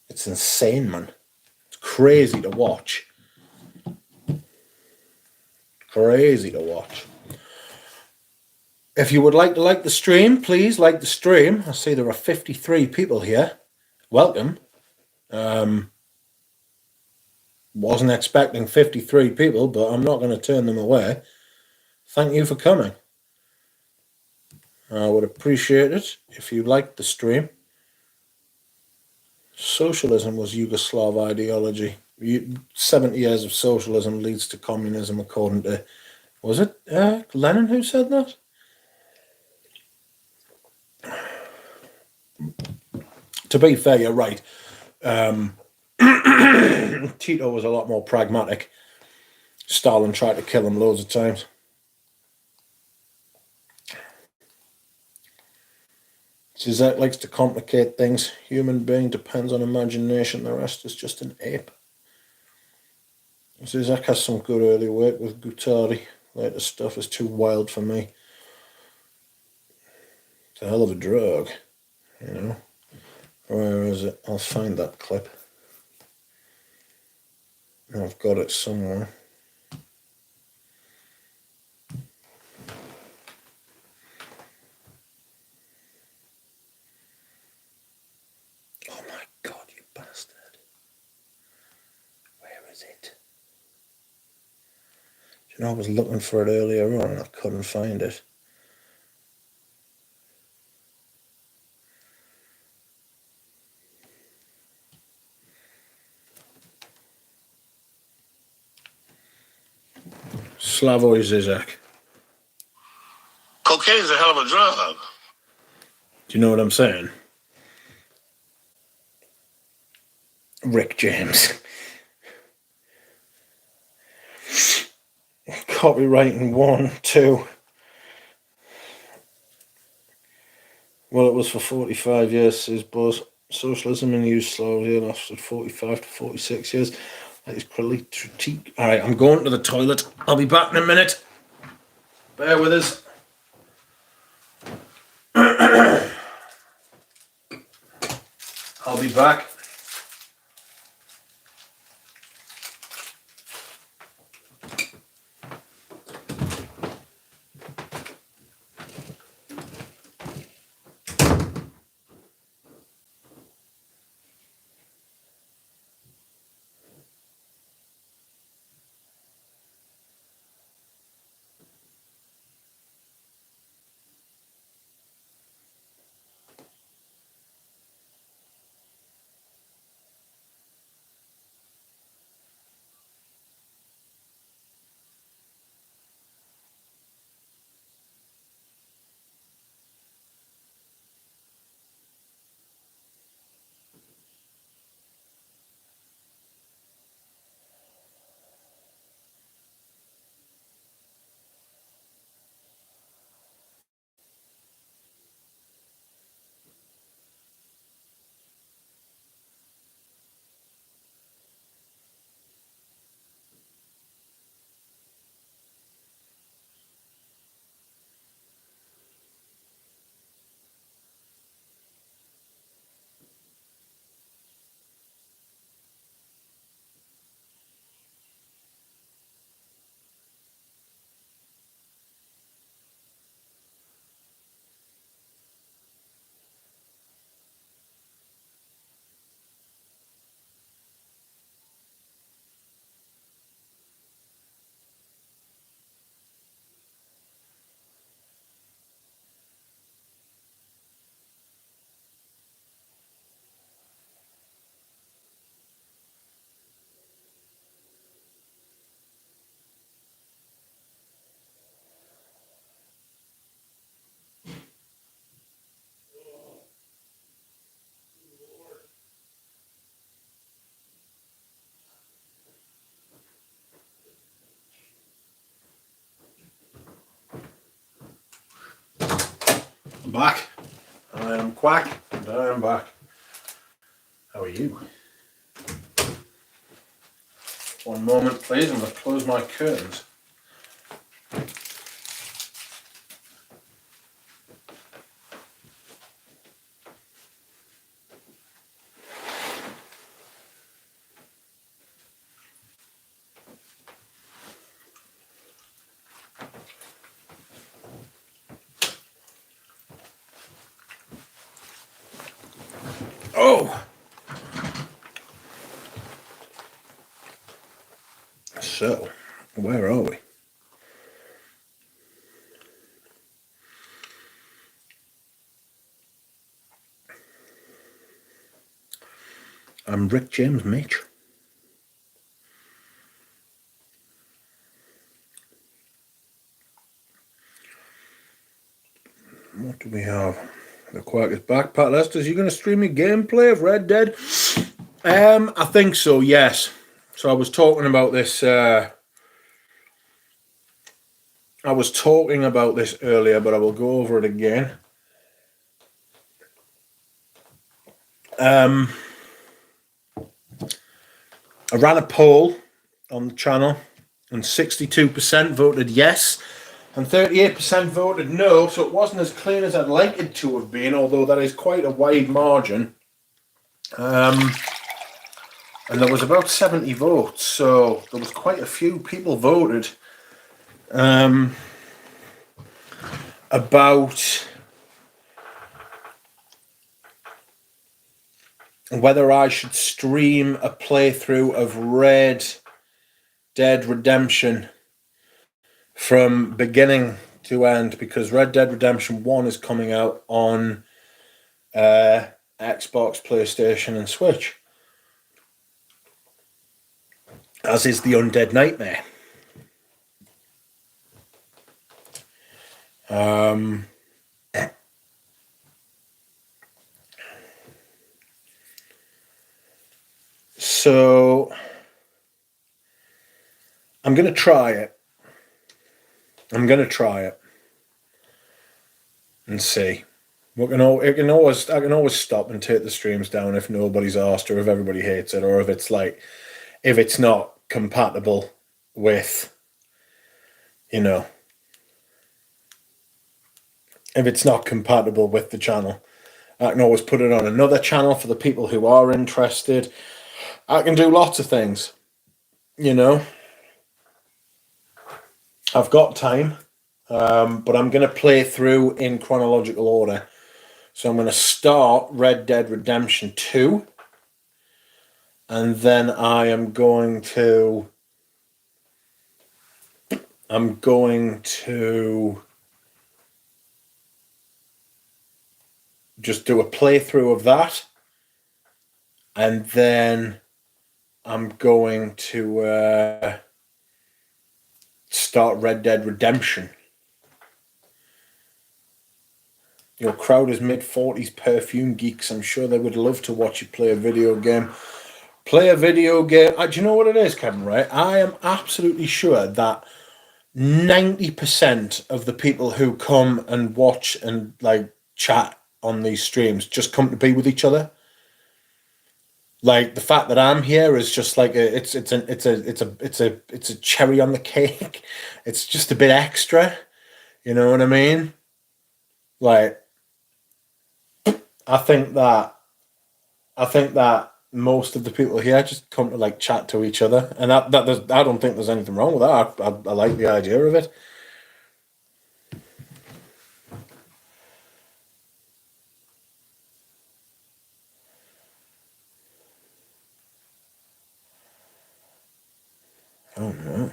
It's insane, man. It's crazy to watch. Crazy to watch. If you would like to like the stream, please like the stream. I see there are 53 people here. Welcome. Wasn't expecting 53 people, but I'm not going to turn them away. Thank you for coming. I would appreciate it if you liked the stream. Socialism was Yugoslav ideology. 70 years of socialism leads to communism, according to... Was it Lenin who said that? To be fair, you're right. Tito was a lot more pragmatic. Stalin tried to kill him loads of times. Zizek likes to complicate things. Human being depends on imagination. The rest is just an ape. Zizek has some good early work with Guattari. Later stuff is too wild for me. It's a hell of a drug, you know. Where is it? I'll find that clip. I've got it somewhere. Oh my God, you bastard. Where is it? You know, I was looking for it earlier on and I couldn't find it. Slavoj Zizek. Cocaine is a hell of a drug. Do you know what I'm saying? Rick James. Copywriting 1, 2. Well, it was for 45 years, says Buzz. Socialism in Yugoslavia lasted 45 to 46 years. That is critique. Alright, I'm going to the toilet. I'll be back in a minute. Bear with us. I'll be back. I'm back. I am Quack, and I am back. How are you? One moment, please. I'm going to close my curtains. Oh! So, where are we? I'm Rick James Mitch. What do we have? The Quack is back. Pat Lester's, you going to stream your gameplay of Red Dead? I think so, yes. So I was talking about this. I was talking about this earlier, but I will go over it again. I ran a poll on the channel, and 62% voted yes, and 38% voted no. So it wasn't as clean as I'd like it to have been, although that is quite a wide margin. And there was about 70 votes, so there was quite a few people voted about whether I should stream a playthrough of Red Dead Redemption from beginning to end, because Red Dead Redemption 1 is coming out on Xbox, PlayStation and Switch, as is The Undead Nightmare. So I'm going to try it. And see. I can always stop and take the streams down if nobody's asked, or if everybody hates it, or if it's not compatible with, if it's not compatible with the channel. I can always put it on another channel for the people who are interested. I can do lots of things, I've got time, but I'm going to play through in chronological order. So I'm going to start Red Dead Redemption 2, and then I'm going to just do a playthrough of that, and then I'm going to start Red Dead Redemption. Your crowd is mid-40s perfume geeks. I'm sure they would love to watch you play a video game. Do you know what it is, Kevin, right? I am absolutely sure that 90% of the people who come and watch and chat on these streams just come to be with each other. Like, the fact that I'm here is just like it's a cherry on the cake. It's just a bit extra. You know what I mean? Like, I think that most of the people here just come to chat to each other, and I don't think there's anything wrong with that. I like the idea of it. Oh no.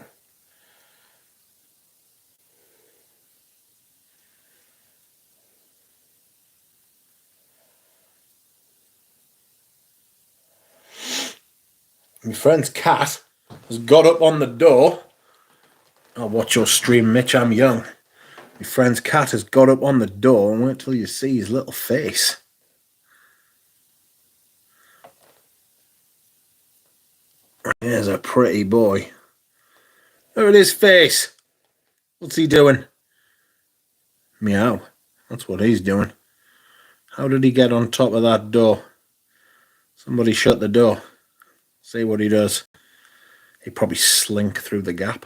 My friend's cat has got up on the door. I'll watch your stream, Mitch. I'm young. My friend's cat has got up on the door, and wait till you see his little face. There's a pretty boy. Look at his face. What's he doing? Meow. That's what he's doing. How did he get on top of that door? Somebody shut the door. See what he does. He'd probably slink through the gap.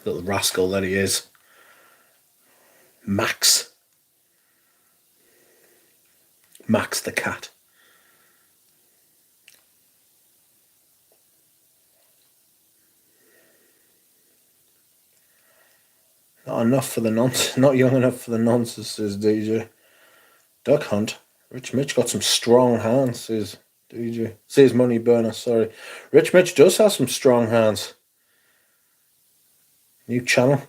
Little rascal that he is. Max. Max the cat. Not enough for the nonsense. Not young enough for the nonsense, says DJ. Duck Hunt. Rich Mitch got some strong hands, says DJ. Says Money Burner, sorry. Rich Mitch does have some strong hands. New channel.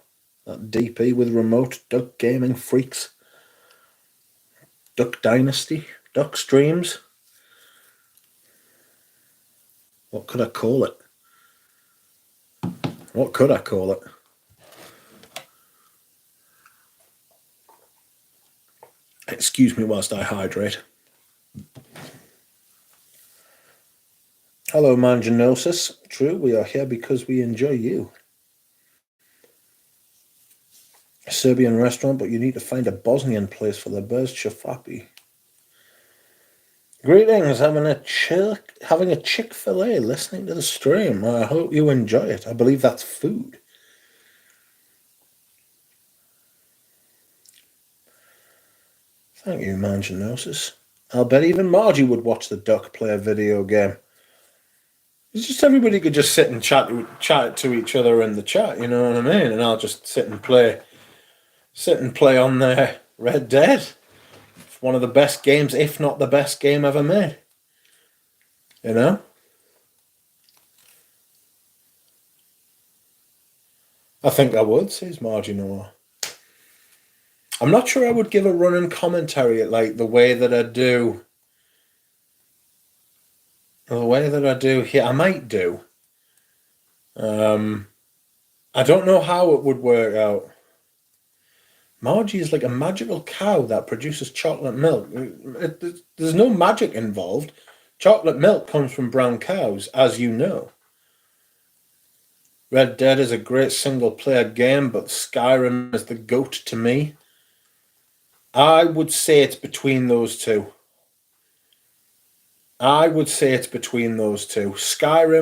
That DP with remote. Duck Gaming Freaks. Duck Dynasty. Duck Streams. What could I call it? What could I call it? Excuse me whilst I hydrate. Hello, Manginosis. True, we are here because we enjoy you. A Serbian restaurant, but you need to find a Bosnian place for the birds. Shafapi. Greetings, having a Chick-fil-A listening to the stream. I hope you enjoy it. I believe that's food. Thank you, Manginosis. I'll bet even Margie would watch the duck play a video game. It's just everybody could just sit and chat to each other in the chat, you know what I mean? And I'll just sit and play on their Red Dead. It's one of the best games, if not the best game ever made. You know? I think I would, says Margie Noah. I'm not sure I would give a running commentary like the way that I do. The way that I do here, I might do. I don't know how it would work out. Margie is like a magical cow that produces chocolate milk. There's no magic involved. Chocolate milk comes from brown cows, as you know. Red Dead is a great single-player game, but Skyrim is the GOAT to me. I would say it's between those two. Skyrim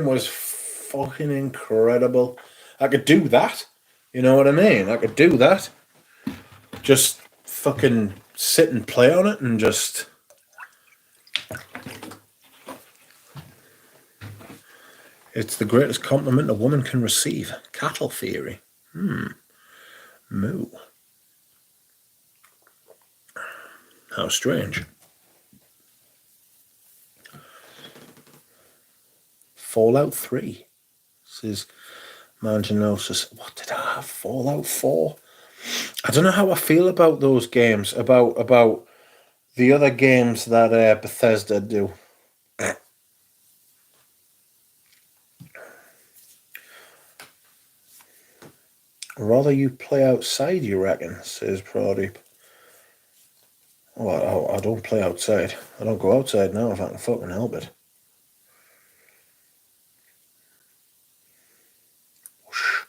was fucking incredible. I could do that. You know what I mean? I could do that. Just fucking sit and play on it and just... It's the greatest compliment a woman can receive. Cattle theory. Moo. How strange. Fallout 3, says Manginosis. What did I have? Fallout 4? I don't know how I feel about those games, about the other games that Bethesda do. Rather you play outside, you reckon, says Pradeep. Oh, I don't play outside. I don't go outside now if I can fucking help it. Whoosh.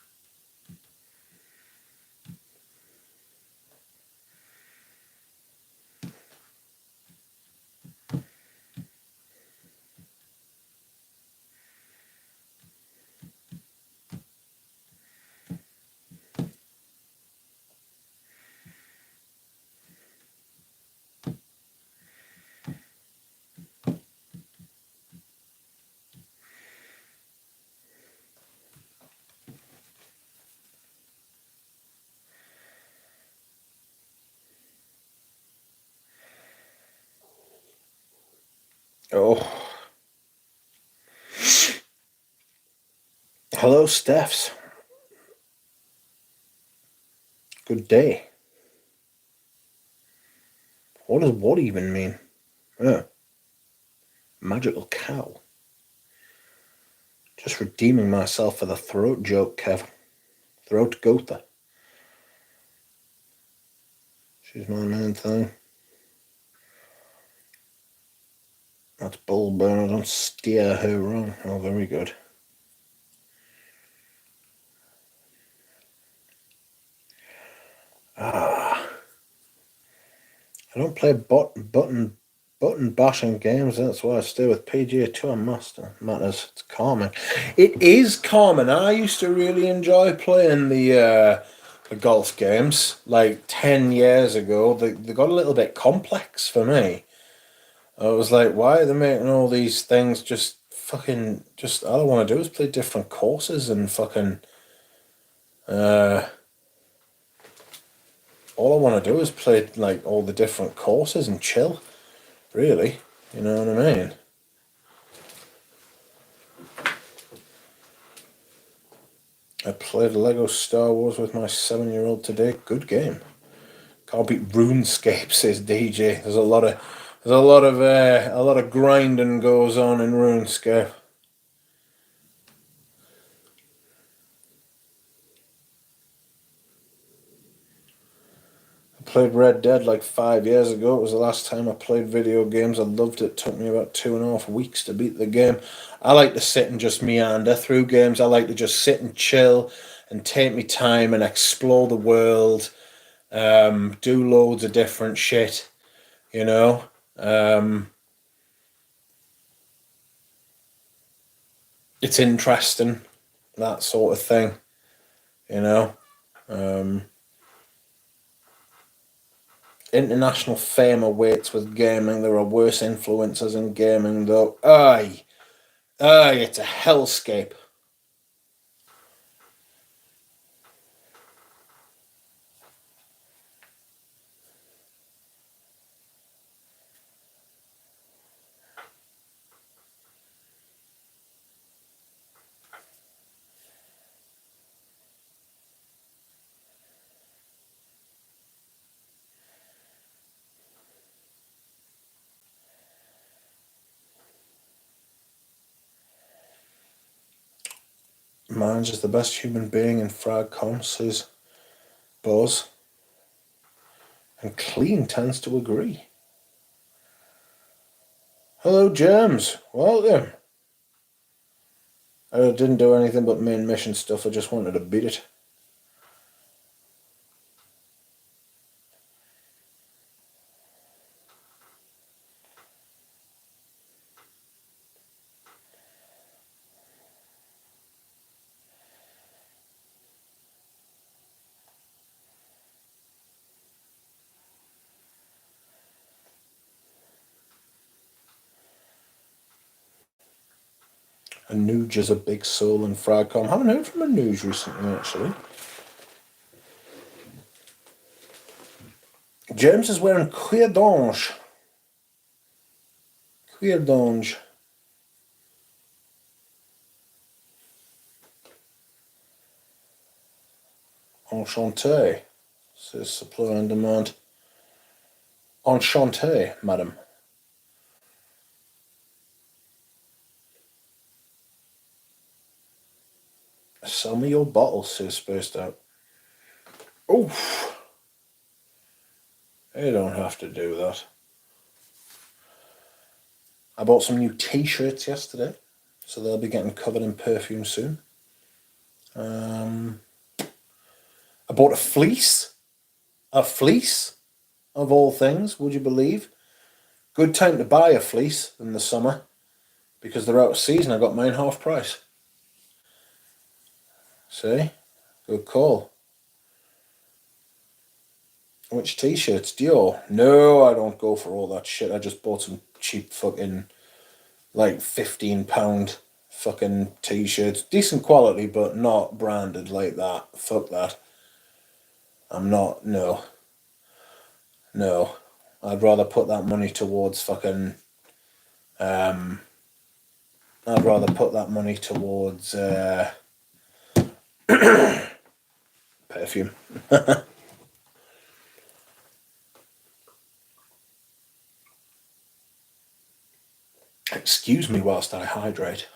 Oh. Hello, Stephs. Good day. What does what even mean? Magical cow. Just redeeming myself for the throat joke, Kev. Throat Gotha. She's my main thing. That's bull burner. Don't steer her wrong. Oh, very good. I don't play button bashing games. That's why I stay with PGA Tour Master. Matters. It's calming. It is calming. I used to really enjoy playing the golf games like 10 years ago. They got a little bit complex for me. I was like, why are they making all these things just fucking just all I want to do is play different courses and fucking all I want to do is play like all the different courses and chill, really. You know what I mean? I played Lego Star Wars with my 7-year-old today. Good game. Can't beat RuneScape, says DJ. There's a lot of grinding goes on in RuneScape. I played Red Dead like 5 years ago. It was the last time I played video games. I loved it. It took me about 2.5 weeks to beat the game. I like to sit and just meander through games. I like to just sit and chill and take my time and explore the world. Do loads of different shit, you know. It's interesting, that sort of thing, you know. International fame awaits with gaming. There are worse influencers in gaming, though. Aye, it's a hellscape. Man's is the best human being in Fragcom, says Buzz. And Clean tends to agree. Hello, James. Welcome. I didn't do anything but main mission stuff. I just wanted to beat it. Anuj is a big soul in Fragcom. Haven't heard from Anuj recently, actually. James is wearing cuir d'ange. Cuir d'ange. Enchanté, says Supply and Demand. Enchanté, madam. Sell me your bottle, says Spaced Out. Oof. You don't have to do that. I bought some new t-shirts yesterday, so they'll be getting covered in perfume soon. I bought a fleece of all things, would you believe? Good time to buy a fleece in the summer because they're out of season. I got mine half price. See? Good call. Which t-shirts? Dior? No, I don't go for all that shit. I just bought some cheap fucking like £15 fucking t-shirts. Decent quality, but not branded like that. Fuck that. I'm not, no. I'd rather put that money towards fucking I'd rather put that money towards perfume. Excuse me whilst I hydrate.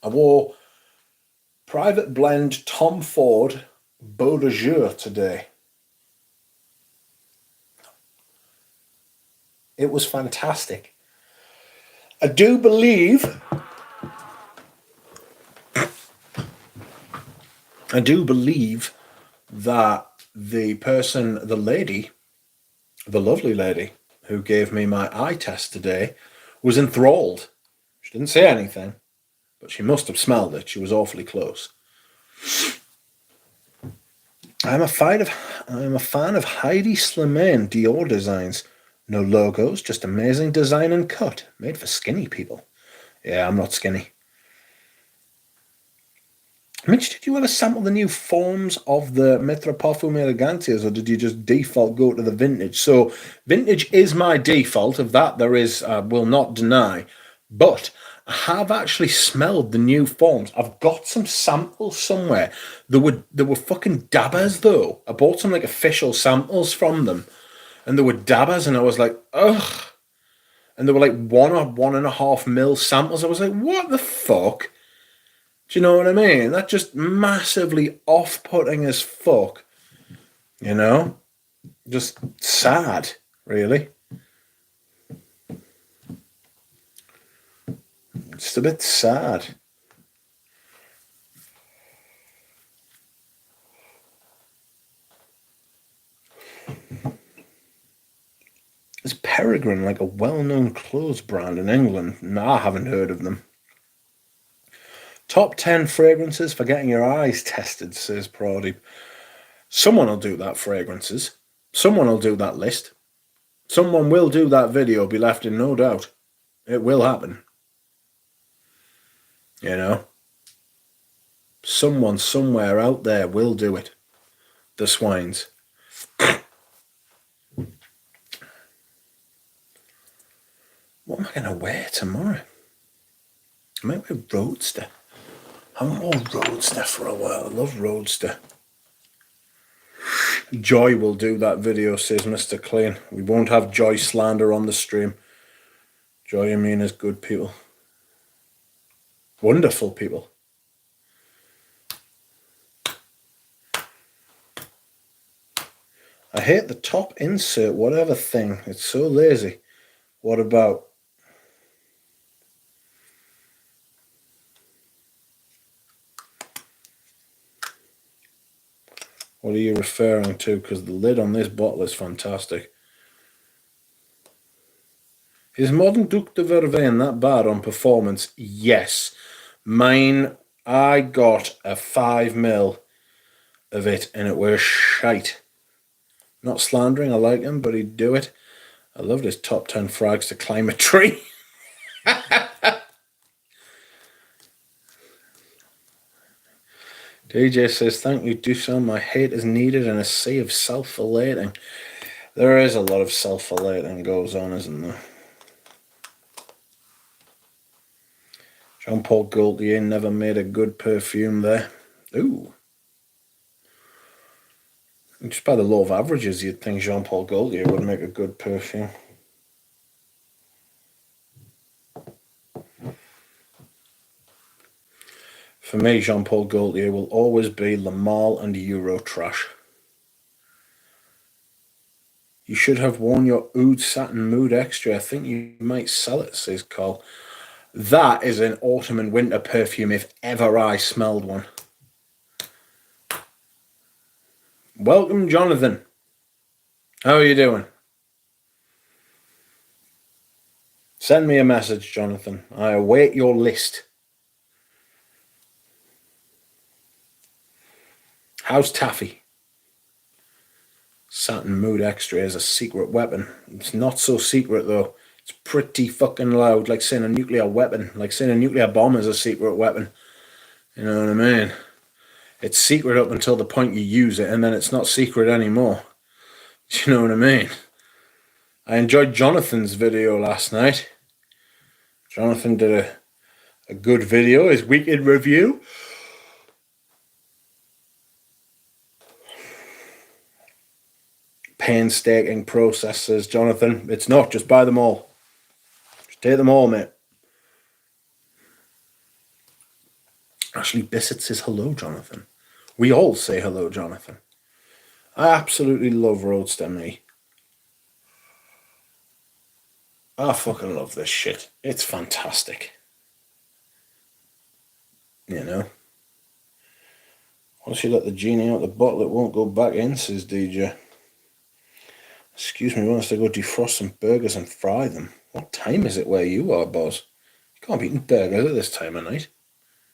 I wore Private Blend Tom Ford Beau de Jour today. It was fantastic. I do believe that the lady, the lovely lady who gave me my eye test today was enthralled. She didn't say anything, but she must have smelled it. She was awfully close. I'm a fan of Heidi Slimane Dior designs. No logos, just amazing design and cut. Made for skinny people. Yeah, I'm not skinny. Mitch, did you ever sample the new forms of the Mitra Parfum Elegantias, or did you just default go to the vintage? So vintage is my default. Of that there is, I will not deny. But I have actually smelled the new forms. I've got some samples somewhere. There were fucking dabbers though. I bought some like official samples from them, and there were dabbers, and I was like, ugh. And they were like 1 or 1.5 mil samples. I was like, what the fuck? Do you know what I mean? That's just massively off-putting as fuck. You know? Just sad, really. Just a bit sad. Is Peregrine like a well-known clothes brand in England? No, I haven't heard of them. Top 10 fragrances for getting your eyes tested, says Pradeep. Someone will do that, fragrances. Someone will do that list. Someone will do that video, be left in no doubt. It will happen. You know? Someone somewhere out there will do it. The swines. What am I going to wear tomorrow? I might wear Roadster. I haven't worn Roadster for a while. I love Roadster. Joy will do that video, says Mr. Clean. We won't have Joy slander on the stream. Joy, I mean, is good people. Wonderful people. I hate the top insert, whatever thing. It's so lazy. What about? What are you referring to? Because the lid on this bottle is fantastic. Is Modern Duc de Vervain that bad on performance? Yes. Mine, I got a 5 mil of it and it was shite. Not slandering, I like him, but he'd do it. I loved his top 10 frags to climb a tree. DJ says, thank you, Dusan. My hate is needed in a sea of self-filleting. There is a lot of self-filleting goes on, isn't there? Jean-Paul Gaultier never made a good perfume there. Ooh. Just by the law of averages, you'd think Jean-Paul Gaultier would make a good perfume. For me, Jean-Paul Gaultier will always be Le Male and Euro trash. You should have worn your Oud Satin Mood Extra. I think you might sell it, says Carl. That is an autumn and winter perfume if ever I smelled one. Welcome, Jonathan. How are you doing? Send me a message, Jonathan. I await your list. How's Taffy? Satin Mood Extra is a secret weapon. It's not so secret, though. It's pretty fucking loud, like saying a nuclear weapon. Like saying a nuclear bomb is a secret weapon. You know what I mean? It's secret up until the point you use it, and then it's not secret anymore. Do you know what I mean? I enjoyed Jonathan's video last night. Jonathan did a good video, his weekend review. Painstaking process, says Jonathan. It's not, just buy them all. Just take them all, mate. Ashley Bissett says hello, Jonathan. We all say hello, Jonathan. I absolutely love Roadster, me. I fucking love this shit. It's fantastic. You know? Once you let the genie out the bottle, it won't go back in, says DJ. Excuse me, wants to go defrost some burgers and fry them. What time is it where you are, boss? You can't be eating burgers at this time of night.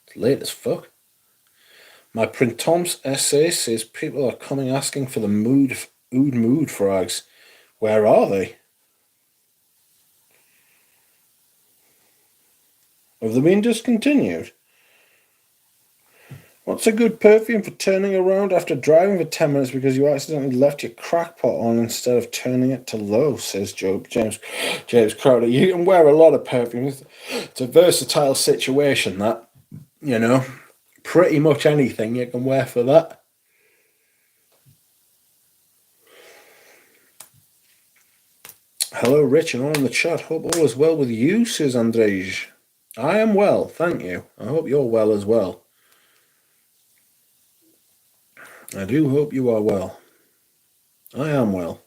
It's late as fuck. My Printemps essay says people are coming asking for the mood frags. Where are they? Have they been discontinued? What's a good perfume for turning around after driving for 10 minutes because you accidentally left your crackpot on instead of turning it to low, says James Crowder. You can wear a lot of perfumes. It's a versatile situation, that, you know. Pretty much anything you can wear for that. Hello, Rich, and all in the chat. Hope all is well with you, says Andrej. I am well, thank you. I hope you're well as well. I do hope you are well. I am well.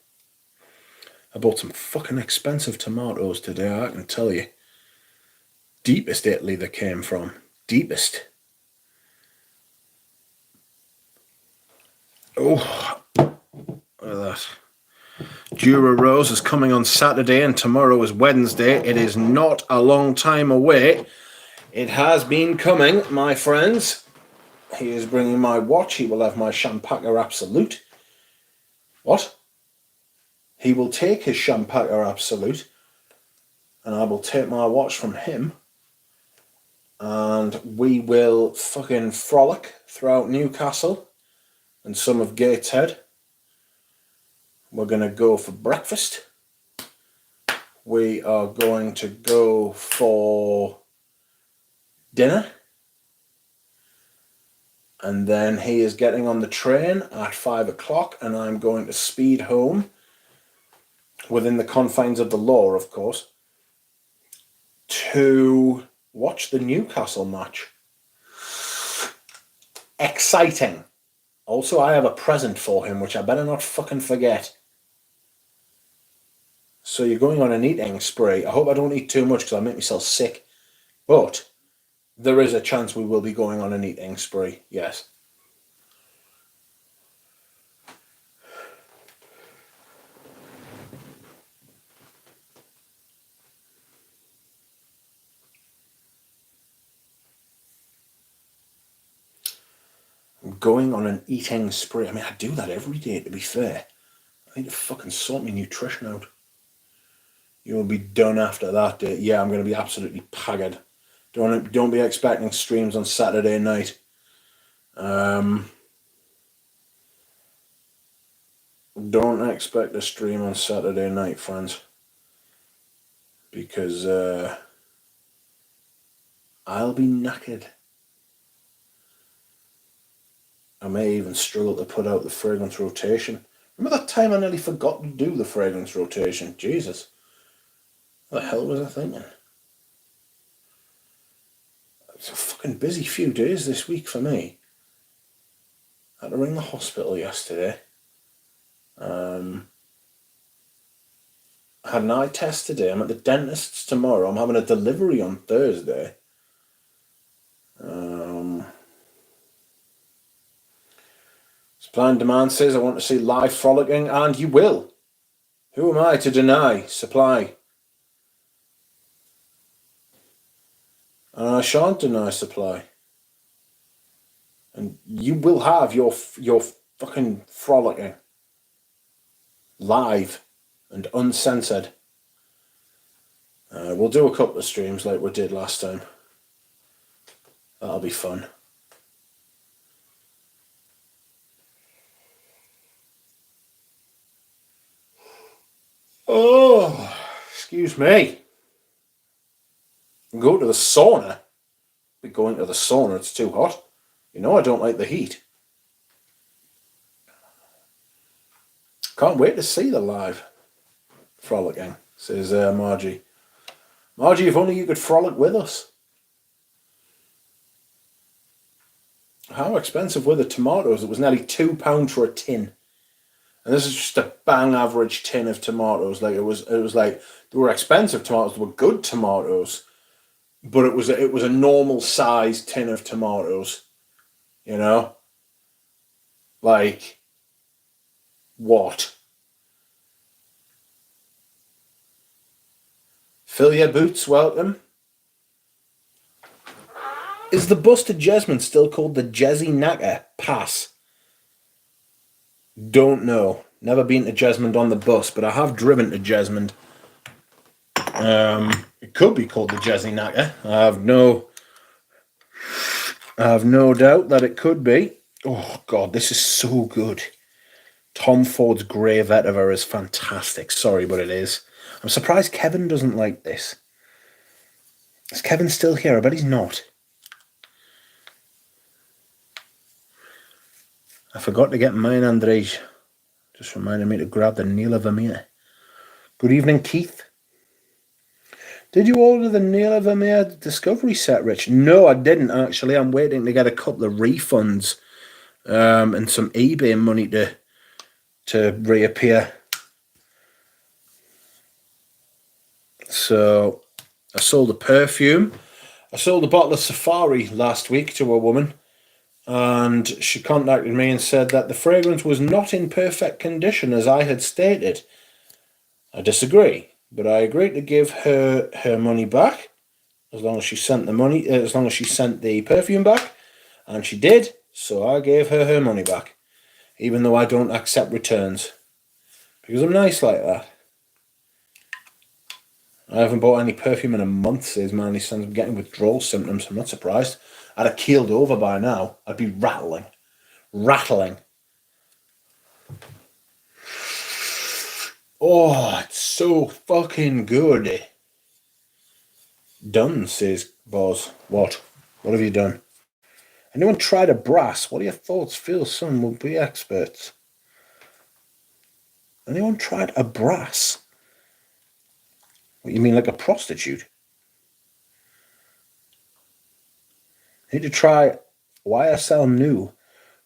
I bought some fucking expensive tomatoes today, I can tell you. Deepest Italy they came from. Deepest. Oh, look at that. Jura Rose is coming on Saturday and tomorrow is Wednesday. It is not a long time away. It has been coming, my friends. He is bringing my watch. He will have my Champaca Absolute. What? He will take his Champaca Absolute and I will take my watch from him and we will fucking frolic throughout Newcastle and some of Gateshead. We're going to go for breakfast. We are going to go for dinner. And then he is getting on the train at 5 o'clock and I'm going to speed home within the confines of the law, of course, to watch the Newcastle match. Exciting. Also, I have a present for him, which I better not fucking forget. So you're going on an eating spree. I hope I don't eat too much because I'll make myself sick. But there is a chance we will be going on an eating spree, yes. I'm going on an eating spree. I mean, I do that every day, to be fair. I need to fucking sort my nutrition out. You'll be done after that day. Yeah, I'm going to be absolutely paggered. Don't be expecting streams on Saturday night. Don't expect a stream on Saturday night, friends. Because I'll be knackered. I may even struggle to put out the fragrance rotation. Remember that time I nearly forgot to do the fragrance rotation? Jesus. What the hell was I thinking? It's a fucking busy few days this week for me. I had to ring the hospital yesterday. I had an eye test today. I'm at the dentist's tomorrow. I'm having a delivery on Thursday. Supply and Demand says I want to see live frolicking, and you will. Who am I to deny supply? And I shan't deny supply. And you will have your fucking frolicking. Live and uncensored. We'll do a couple of streams like we did last time. That'll be fun. Oh, excuse me. Go to the sauna. Be going to the sauna, it's too hot. You know I don't like the heat. Can't wait to see the live frolicking, says Margie. Margie, if only you could frolic with us. How expensive were the tomatoes? It was nearly £2 for a tin. And this is just a bang average tin of tomatoes. Like it was like they were expensive tomatoes, they were good tomatoes. But it was a normal sized tin of tomatoes, you know. Like, what? Fill your boots, welcome. Is the bus to Jesmond still called the Jezzy Knacker? Pass. Don't know. Never been to Jesmond on the bus, but I have driven to Jesmond. It could be called the Jezzy Knacker. I have no doubt that it could be. Oh God, this is so good. Tom Ford's Grey Vetiver is fantastic. Sorry, but it is. I'm surprised Kevin doesn't like this. Is Kevin still here? I bet he's not. I forgot to get mine, Andrej. Just reminded me to grab the Neela Vermeer. Good evening, Keith. Did you order the Neela Vermeer Discovery set, Rich? No, I didn't, actually. I'm waiting to get a couple of refunds and some eBay money to reappear. So I sold a perfume. I sold a bottle of Safari last week to a woman, and she contacted me and said that the fragrance was not in perfect condition as I had stated. I disagree, but I agreed to give her her money back as long as she sent the money, as long as she sent the perfume back, and she did. So I gave her her money back, even though I don't accept returns, because I'm nice like that. I haven't bought any perfume in a month, says Manny. Since I'm getting withdrawal symptoms. I'm not surprised. I'd have keeled over by now. I'd be rattling. Oh, it's so fucking good. Done, says Boz. What? What have you done? Anyone tried a brass? What are your thoughts? Feel some will be experts. Anyone tried a brass? What, you mean like a prostitute? Need to try YSL New,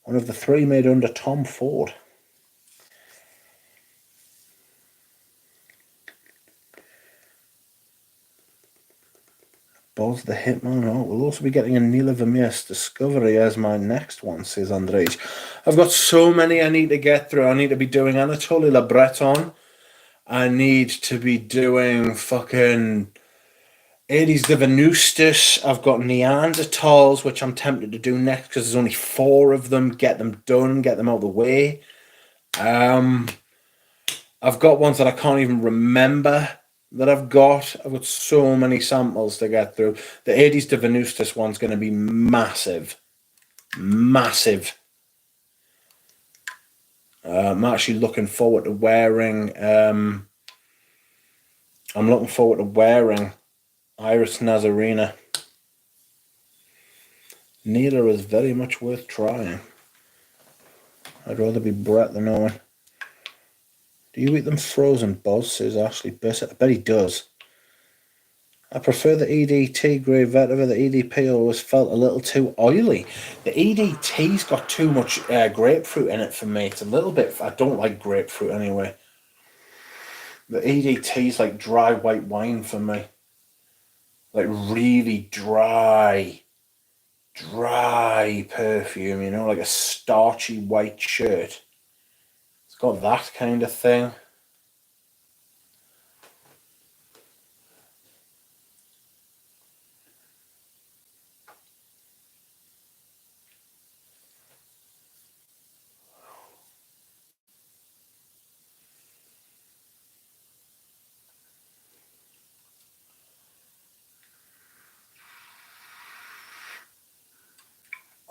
one of the 3 made under Tom Ford. Boz the Hitman. Oh, we'll also be getting a Neela Vermeer Discovery as my next one, says Andrej. I've got so many I need to get through. I need to be doing Anatoly Le Breton. I need to be doing fucking Aries de Venustus. I've got Neanderthals, which I'm tempted to do next because there's only 4 of them. Get them done, get them out of the way. I've got ones that I can't even remember that I've got. I've got so many samples to get through. The Aries de Venustus one's going to be massive. Massive. I'm actually looking forward to wearing... I'm looking forward to wearing Iris Nazarena. Neither is very much worth trying. I'd rather be Brett than Owen. Do you eat them frozen, Boz? Says Ashley Bissett. I bet he does. I prefer the EDT Grey Vetiver. The EDP always felt a little too oily. The EDT's got too much grapefruit in it for me. It's a little bit... I don't like grapefruit anyway. The EDT's like dry white wine for me. Like really dry perfume, you know, like a starchy white shirt. It's got that kind of thing.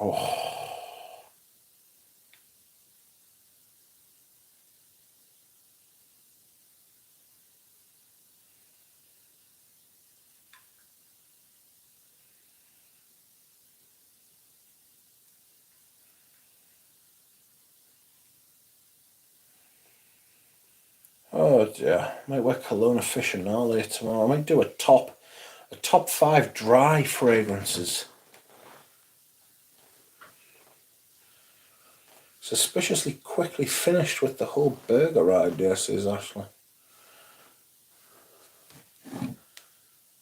Oh. Oh dear. Might wear Cologne Aficionale tomorrow. I might do a top 5 dry fragrances. Suspiciously quickly finished with the whole burger idea, says Ashley.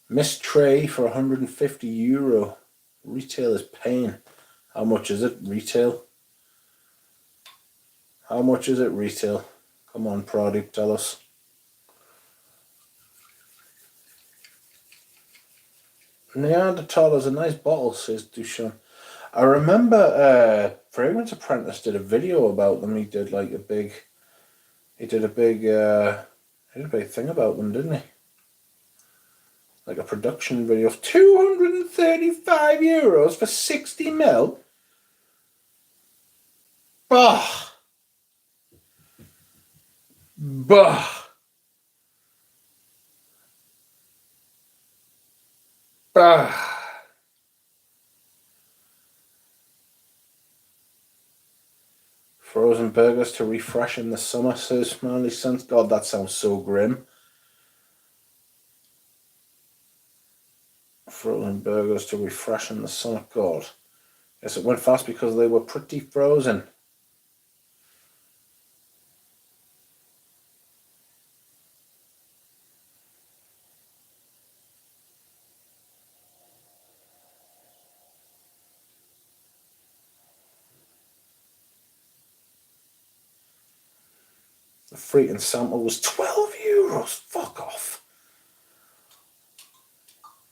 Miss tray for €150. Retail is pain. How much is it? Retail? How much is it retail? Come on, Pradeep, tell us. Neanderthal is a nice bottle, says Duchamp. I remember Fragrance Apprentice did a video about them. He did like a big thing about them, didn't he? Like a production video of €235 for 60ml. Bah! Bah! Bah! Frozen burgers to refresh in the summer, says Smiley Sense. God, that sounds so grim. Frozen burgers to refresh in the summer. God. Guess it went fast because they were pretty frozen. The freaking sample was €12. Fuck off.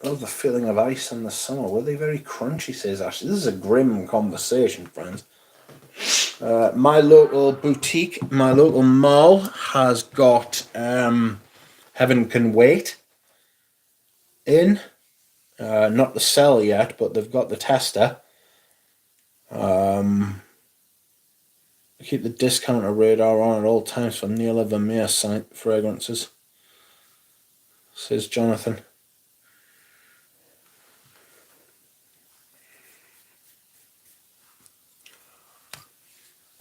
Love the feeling of ice in the summer. Were they very crunchy, says Ashley. This is a grim conversation, friends. My local boutique, my local mall has got Heaven Can Wait in. Not the sell yet, but they've got the tester. Keep the discounter radar on at all times for Neil Vermeer fragrances, says Jonathan.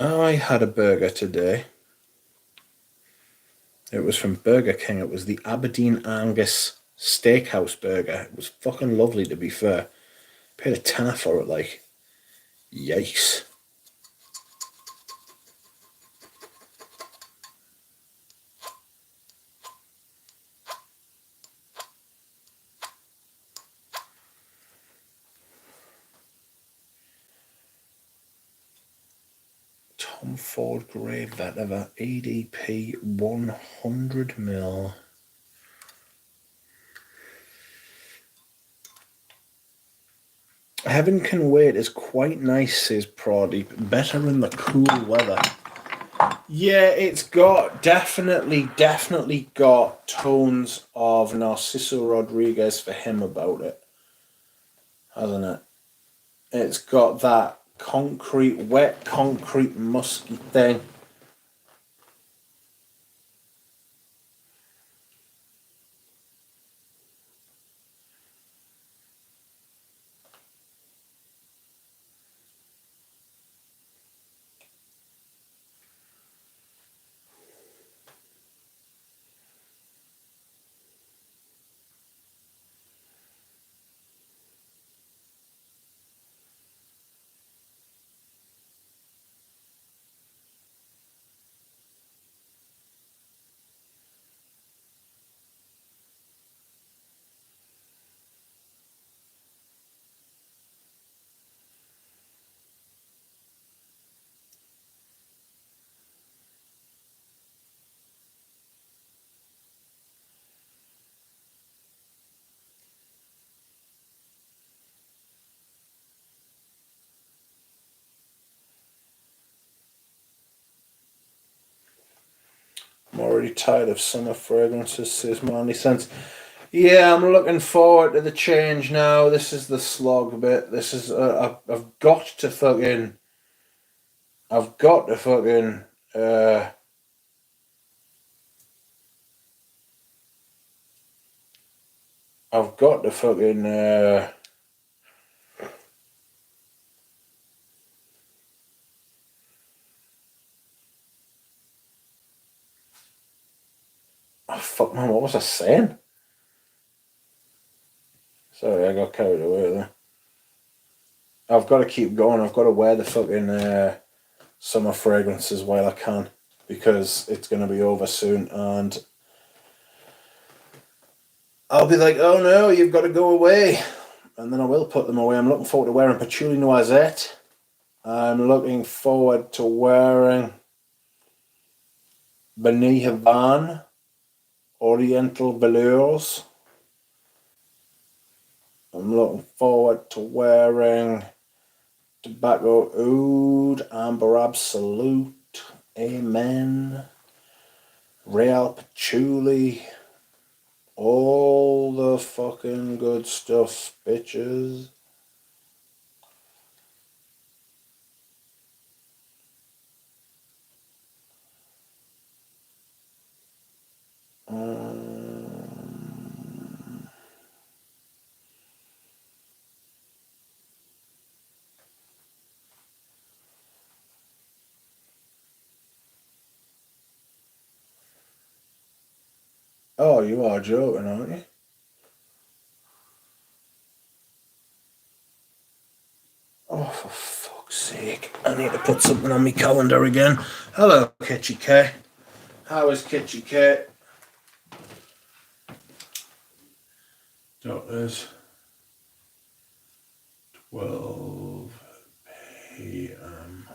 I had a burger today. It was from Burger King. It was the Aberdeen Angus Steakhouse burger. It was fucking lovely, to be fair. Paid a tenner for it, like. Yikes. Tom Ford Grey Vetiver EDP 100ml. Heaven Can Wait is quite nice, says Pradeep. Better in the cool weather. Yeah, it's got definitely got tones of Narciso Rodriguez for him about it, hasn't it? It's got that wet concrete musky thing. I'm already tired of summer fragrances, says Manly Sense. Yeah, I'm looking forward to the change now. This is the slog bit. This is I've got to fucking I've got to fucking oh fuck man, what was I saying? Sorry, I got carried away there. I've got to keep going. I've got to wear the fucking summer fragrances while I can, because it's going to be over soon and I'll be like, oh no, you've got to go away. And then I will put them away. I'm looking forward to wearing Patchouli Noisette. I'm looking forward to wearing Beneath Van, Oriental Velours. I'm looking forward to wearing Tobacco Oud, Amber Absolute, Amen, Real Patchouli, all the fucking good stuff, bitches. Oh, you are joking, aren't you? Oh, for fuck's sake. I need to put something on my calendar again. Hello, Kitchy K. How is Kitchy K? Doctors. 12 p.m.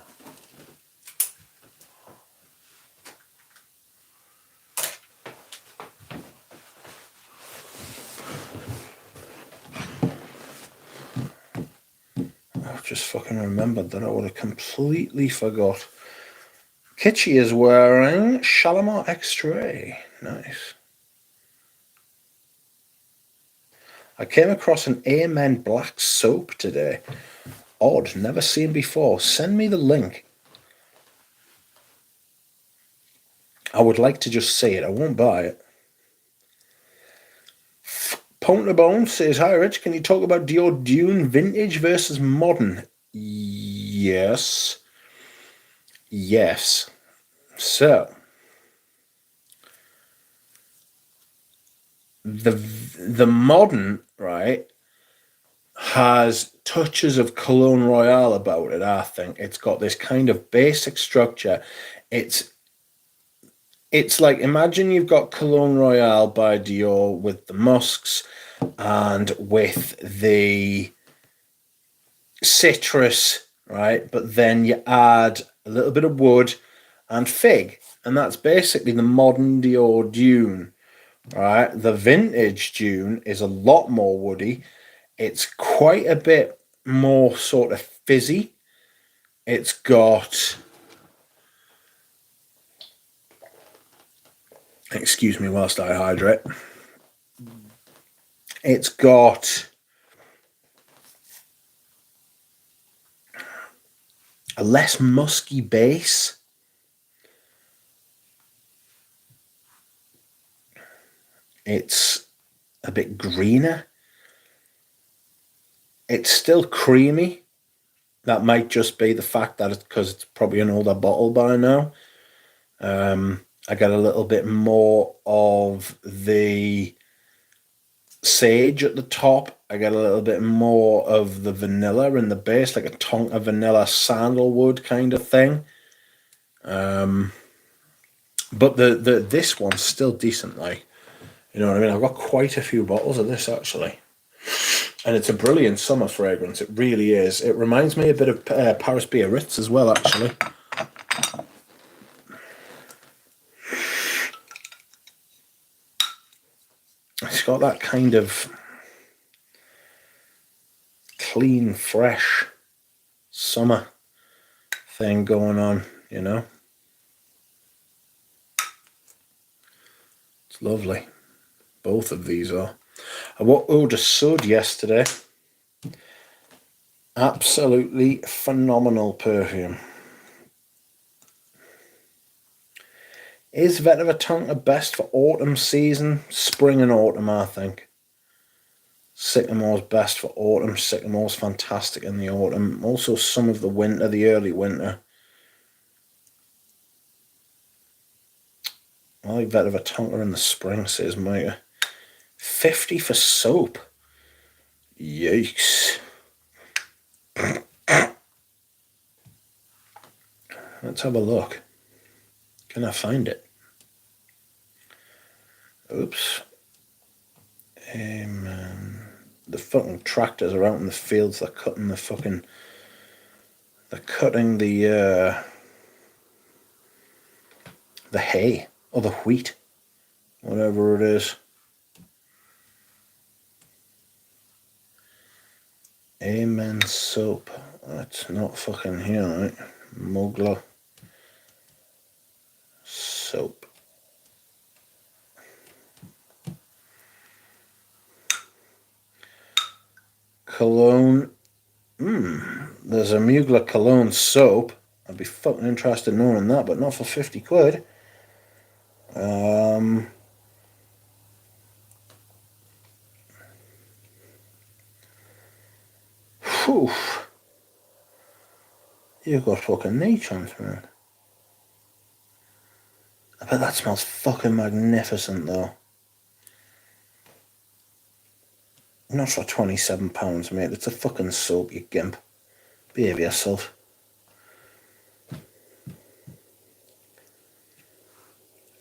I've just fucking remembered that I would have completely forgot. Kitchy is wearing Shalimar X-Ray. Nice. I came across an Amen black soap today. Odd, never seen before. Send me the link. I would like to just see it. I won't buy it. Ponterbone says, hi Rich, can you talk about Dior Dune vintage versus modern? Yes. Yes. So, the modern, right, has touches of Cologne Royale about it, I think. It's got this kind of basic structure. It's like, imagine you've got Cologne Royale by Dior with the musks and with the citrus, right? But then you add a little bit of wood and fig. And that's basically the modern Dior Dune, right? The vintage Dune is a lot more woody. It's quite a bit more sort of fizzy. It's got, excuse me whilst I hydrate. It's got a less musky base. It's a bit greener. It's still creamy. That might just be the fact that it's because it's probably an older bottle by now. I get a little bit more of the sage at the top. I get a little bit more of the vanilla in the base, like a Tonka vanilla sandalwood kind of thing. But this one's still decent, like, you know what I mean? I've got quite a few bottles of this actually. And it's a brilliant summer fragrance. It really is. It reminds me a bit of Paris Biarritz as well, actually. It's got that kind of clean, fresh summer thing going on, you know? It's lovely. Both of these are. I bought Eau de Sud yesterday. Absolutely phenomenal perfume. Is Vetiver Tonka best for autumn season? Spring and autumn, I think. Sycamore's best for autumn. Sycamore's fantastic in the autumn. Also some of the winter, the early winter. I like Vetiver Tonka in the spring, says Micah. 50 for soap. Yikes. Let's have a look. Can I find it? Oops. The fucking tractors are out in the fields. They're cutting the fucking... They're cutting the hay. Or the wheat. Whatever it is. Amen soap. That's not fucking here, right? Mugler soap. Cologne. There's a Mugler cologne soap. I'd be fucking interested in knowing that, but not for 50 quid. Whew. You've got fucking knee chance, man. I bet that smells fucking magnificent, though. Not for £27, mate. It's a fucking soap, you gimp. Behave yourself.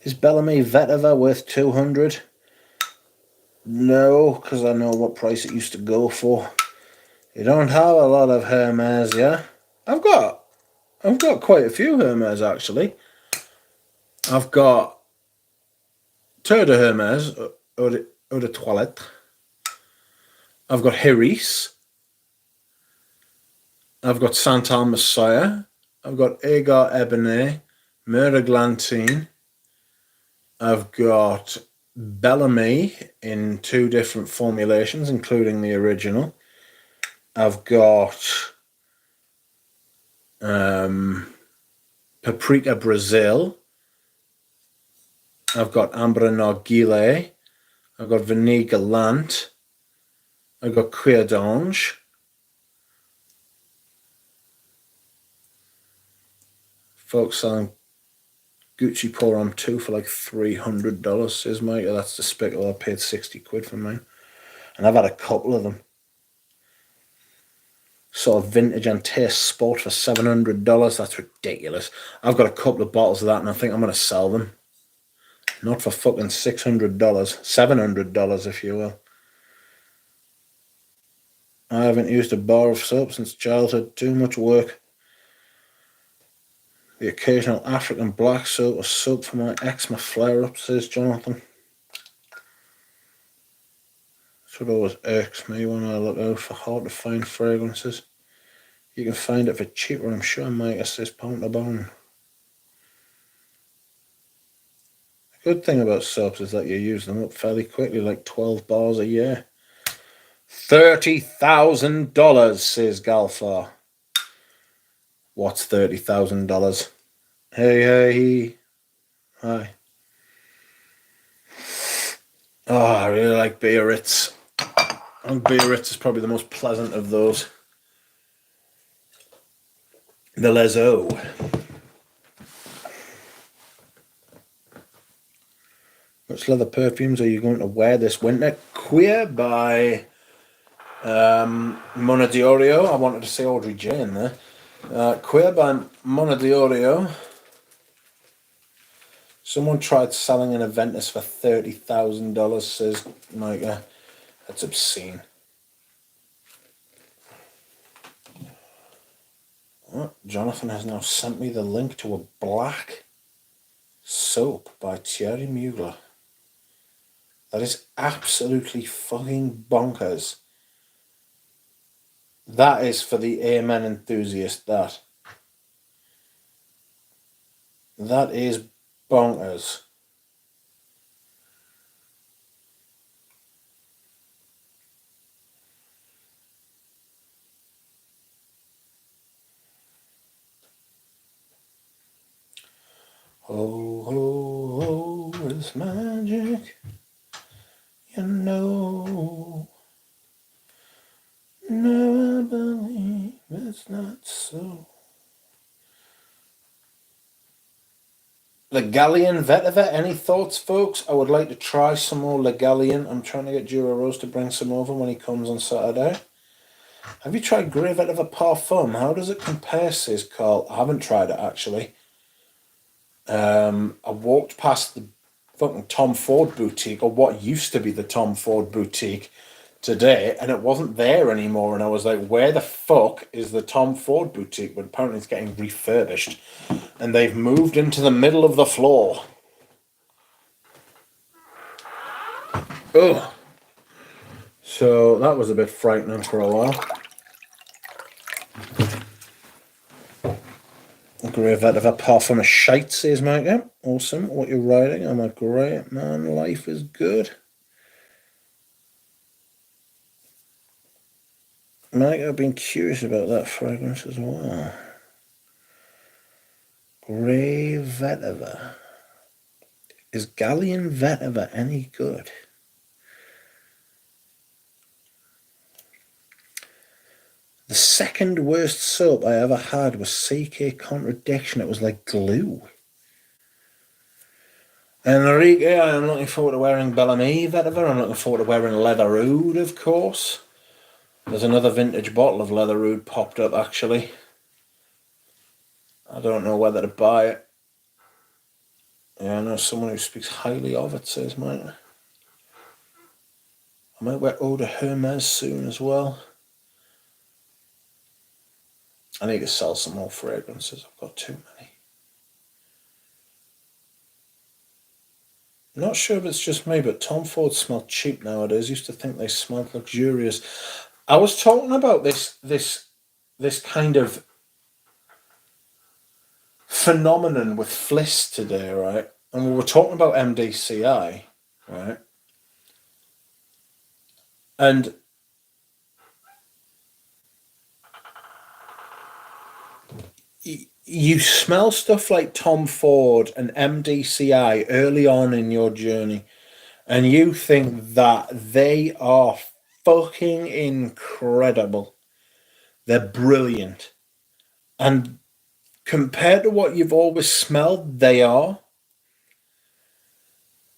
Is Bellamy Vetiver worth 200? No, because I know what price it used to go for. You don't have a lot of Hermes, yeah? I've got quite a few Hermes, actually. I've got Tour de Hermes, Eau de Toilette. I've got Hermes. I've got Santal Messiah. I've got Agar Ebene, Meraglantine. I've got Bellamy in 2 different formulations, including the original. I've got Paprika Brazil. I've got Amber Narguilé. I've got Vanille Galant. I've got Cuir d'Ange. Folks selling Gucci Pour Homme 2 for like $300, says Mike. That's despicable. I paid 60 quid for mine. And I've had a couple of them. Sort of vintage and taste sport for $700. That's ridiculous. I've got a couple of bottles of that and I think I'm going to sell them. Not for fucking $600. $700, if you will. I haven't used a bar of soap since childhood. Too much work. The occasional African black soap or soap for my eczema flare-up, says Jonathan. That's what always irks me when I look out for hard-to-find fragrances. You can find it for cheaper, I'm sure, Mike, says pound to bone. The good thing about soaps is that you use them up fairly quickly, like 12 bars a year. $30,000, says Galfar. What's $30,000? Hey. Hi. Oh, I really like Biarritz. And Biarritz is probably the most pleasant of those. The Les Eaux. Which leather perfumes are you going to wear this winter? Queer by Mona Diorio. I wanted to say Audrey Jane there. Queer by Mona Diorio. Someone tried selling an Aventus for $30,000, says Micah. That's obscene. Oh, Jonathan has now sent me the link to a black soap by Thierry Mugler. That is absolutely fucking bonkers. That is for the Amen enthusiast, that. That is bonkers. Oh, oh, oh, it's magic. You know. No, I believe it's not so. Le Gallion Vetiver, any thoughts, folks? I would like to try some more Le Gallion. I'm trying to get Dura Rose to bring some over when he comes on Saturday. Have you tried Grey Vetiver Parfum? How does it compare, says Carl? I haven't tried it, actually. I walked past the fucking Tom Ford boutique, or what used to be the Tom Ford boutique, today, and it wasn't there anymore, and I was like, where the fuck is the Tom Ford boutique? But apparently it's getting refurbished, and they've moved into the middle of the floor. Oh, so that was a bit frightening for a while. Great vetiver, apart from a shite, says Micah. Awesome. What you're writing? I'm a great man. Life is good. Micah, I've been curious about that fragrance as well. Grey vetiver. Is Galleon vetiver any good? The second worst soap I ever had was CK Contradiction. It was like glue. Enrique, I am looking forward to wearing Bellamy vetiver. I'm looking forward to wearing Leather Oud, of course. There's another vintage bottle of Leather Oud popped up, actually. I don't know whether to buy it. Yeah, I know someone who speaks highly of it, says Mike. I might wear Eau de Hermes soon as well. I need to sell some more fragrances. I've got too many. Not sure if it's just me, but Tom Ford smell cheap nowadays. Used to think they smelled luxurious. I was talking about this kind of phenomenon with Fliss today, right? And we were talking about MDCI, right? And you smell stuff like Tom Ford and MDCI early on in your journey, and you think that they are fucking incredible. They're brilliant. And compared to what you've always smelled, they are.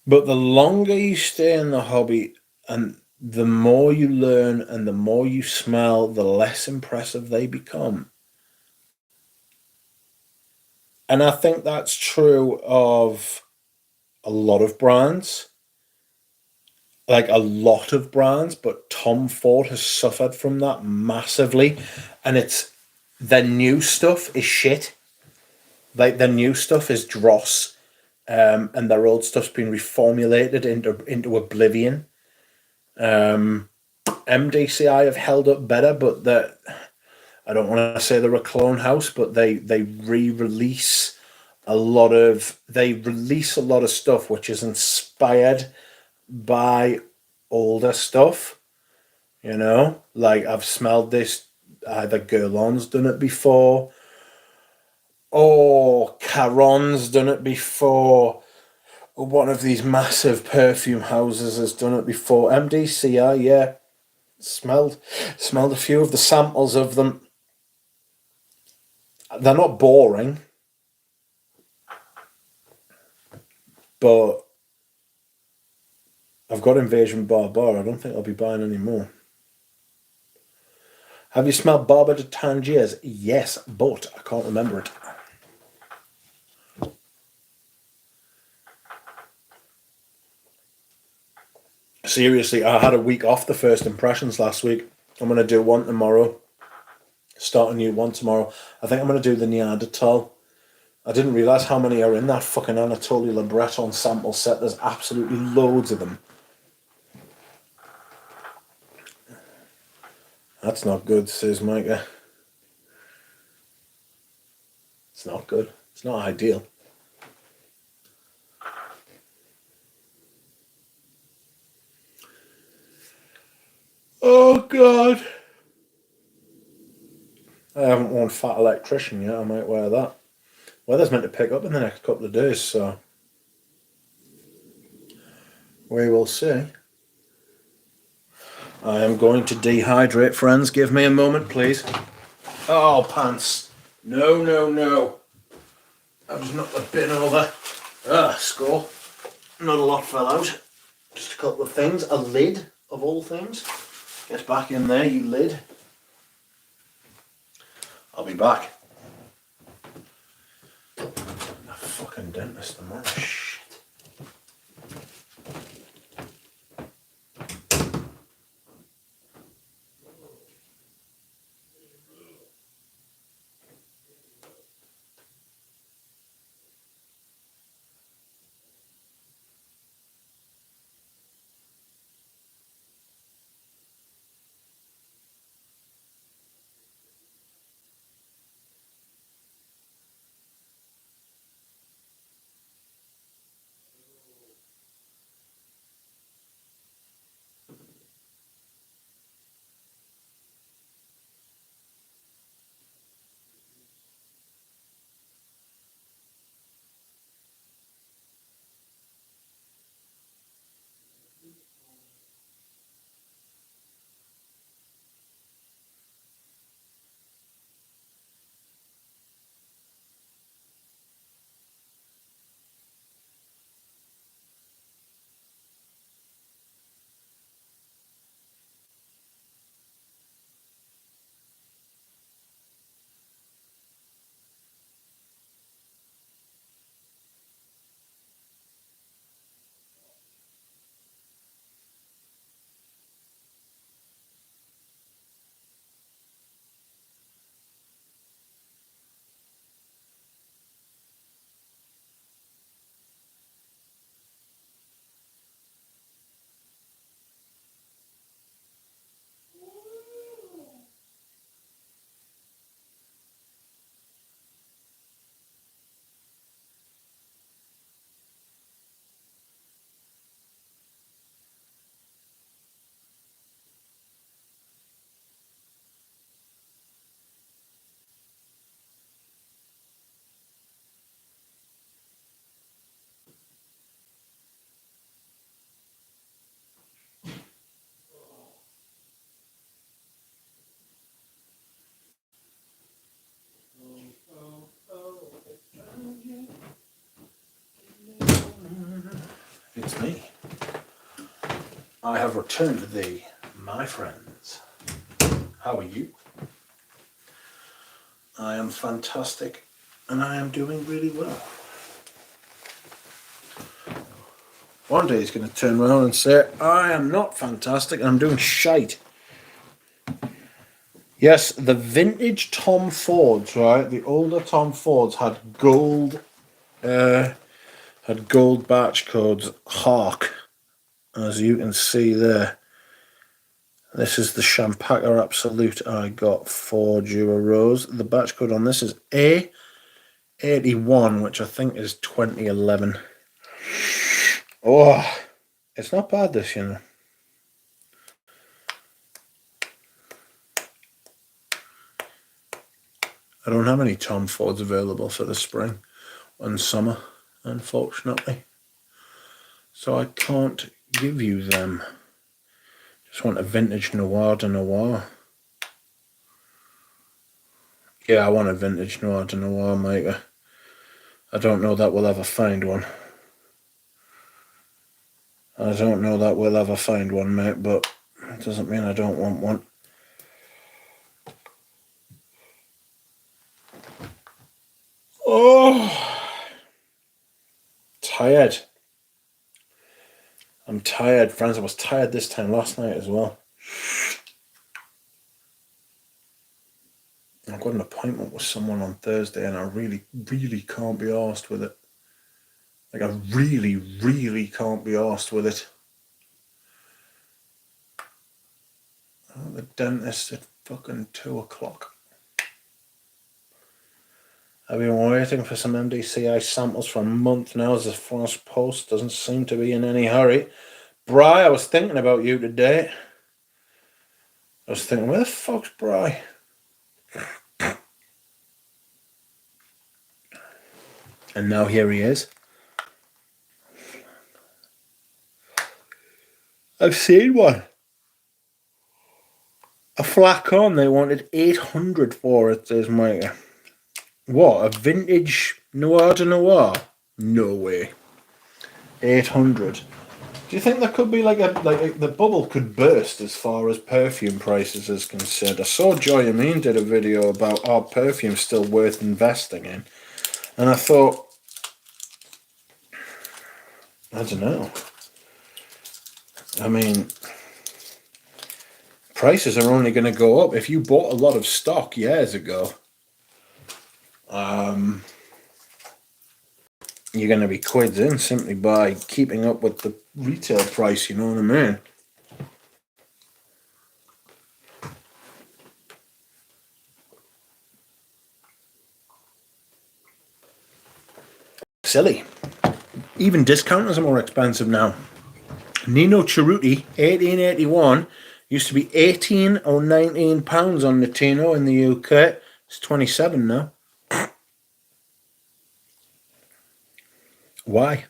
But the longer you stay in the hobby and the more you learn and the more you smell, the less impressive they become. And I think that's true of a lot of brands, like a lot of brands, but Tom Ford has suffered from that massively. And it's the new stuff is shit. Like the new stuff is dross, and their old stuff's been reformulated into oblivion. MDCI have held up better, but I don't want to say they're a clone house, but they release a lot of stuff which is inspired by older stuff. You know, like I've smelled this. Either Guerlain's done it before, or Caron's done it before, or one of these massive perfume houses has done it before. MDCI, yeah, smelled a few of the samples of them. They're not boring, but I've got Invasion Barbara. I don't think I'll be buying any more. Have you smelled Barber de Tangiers? Yes, but I can't remember it. Seriously, I had a week off the first impressions last week. I'm going to do one tomorrow. Start a new one tomorrow. I think I'm going to do the Neanderthal. I didn't realise how many are in that fucking Anatoly Le Breton sample set. There's absolutely loads of them. That's not good, says Micah. It's not good. It's not ideal. Oh, God. I haven't worn Fat Electrician yet. I might wear that. Weather's meant to pick up in the next couple of days, so we will see. I am going to dehydrate, friends. Give me a moment, please. Oh, pants. No, no, no. I've just knocked the bin over. Score. Not a lot fell out. Just a couple of things. A lid, of all things. Get back in there, you lid. I'll be back. The fucking dentist tomorrow. Shit. it's me. I have returned to thee, my friends. How are you? I am fantastic, and I am doing really well. One day he's going to turn around and say, I am not fantastic, I'm doing shite. Yes, the vintage Tom Fords, right? The older Tom Fords had gold batch codes, Hawk, as you can see there. This is the Champaca Absolute I got for Dura Rose. The batch code on this is A81, which I think is 2011. Oh, it's not bad, this, you know. I don't have any Tom Fords available for the spring and summer, unfortunately. So I can't give you them. Just want a vintage Noir de Noir. Yeah, I want a vintage Noir de Noir maker. I don't know that we'll ever find one. I don't know that we'll ever find one, mate, but it doesn't mean I don't want one. Oh, tired. I'm tired, friends. I was tired this time last night as well. I've got an appointment with someone on Thursday and I really, really can't be arsed with it. Like, I really, really can't be arsed with it. Oh, the dentist at fucking 2 o'clock. I've been waiting for some MDCI samples for a month now as the first post doesn't seem to be in any hurry. Bri, I was thinking about you today. I was thinking, where the fuck's Bri? And now here he is. I've seen one. A flacon, they wanted 800 for it, says Micah. What, a vintage Noir de Noir? No way. 800. Do you think there could be like the bubble could burst as far as perfume prices is concerned? I saw Joy Amin did a video about are perfume still worth investing in? And I thought, I don't know. I mean, prices are only going to go up. If you bought a lot of stock years ago, you're going to be quids in simply by keeping up with the retail price, you know what I mean? Silly. Even discounters are more expensive now. Nino Cerruti, 1881, used to be 18 or 19 pounds on the Tino in the UK. It's 27 now. Why?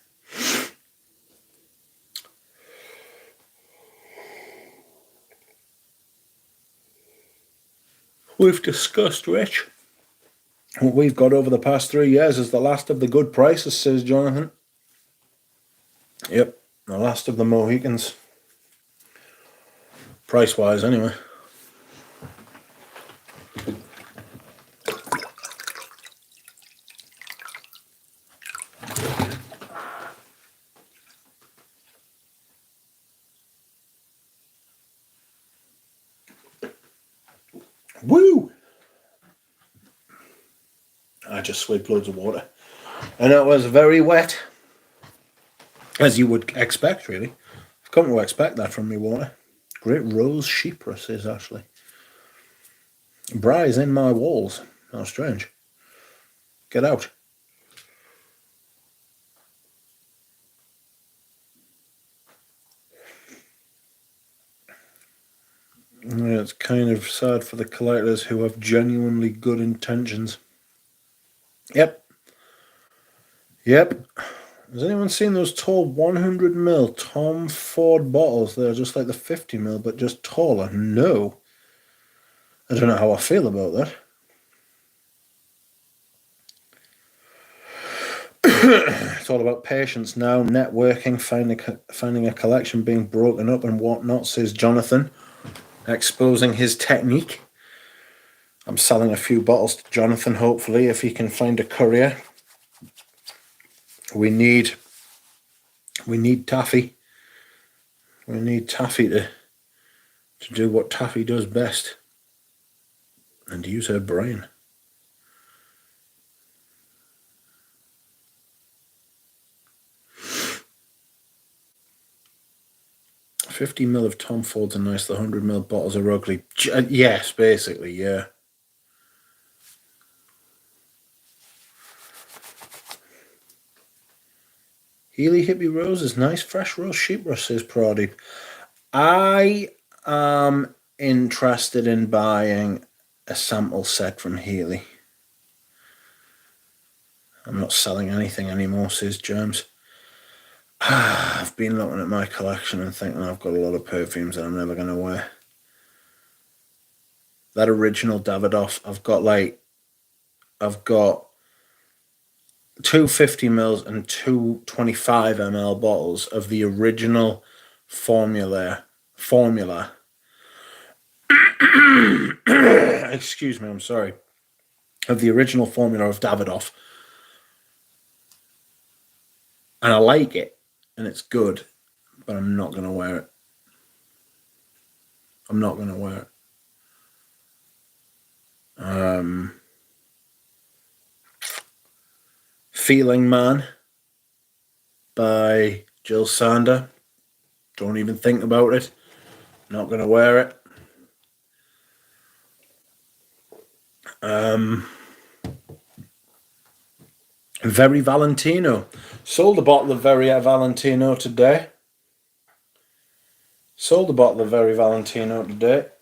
We've discussed, Rich. What we've got over the past 3 years is the last of the good prices, says Jonathan. Yep, the last of the Mohicans. Price-wise, anyway. Woo! I just swigged loads of water. And it was very wet. As you would expect, really. I've come to expect that from me water. Great rose sheepra, says Ashley. Bri is in my walls. How strange. Get out. Yeah, it's kind of sad for the collectors who have genuinely good intentions. Yep. Yep. Has anyone seen those tall 100ml Tom Ford bottles? They're just like the 50ml, but just taller. No. I don't know how I feel about that. It's all about patience now, networking, finding a collection being broken up and whatnot, says Jonathan, exposing his technique. I'm selling a few bottles to Jonathan, hopefully, if he can find a courier. We need Taffy. We need Taffy to do what Taffy does best and use her brain. $50ml of Tom Fords are nice, the 100ml bottles are ugly. Yes, basically, yeah. Healy Hippie Rose is nice. Fresh Rose Sheep Rose, says Pradeep. I am interested in buying a sample set from Healy. I'm not selling anything anymore, says Germs. I've been looking at my collection and thinking I've got a lot of perfumes that I'm never going to wear. That original Davidoff, I've got 2 50ml and 2 25ml bottles of the original formula. Excuse me, I'm sorry. Of the original formula of Davidoff. And I like it, and it's good, but I'm not going to wear it. I'm not going to wear it. Feeling Man by Jill Sander. Don't even think about it. Not going to wear it. Very Valentino. Sold a bottle of Very Valentino today.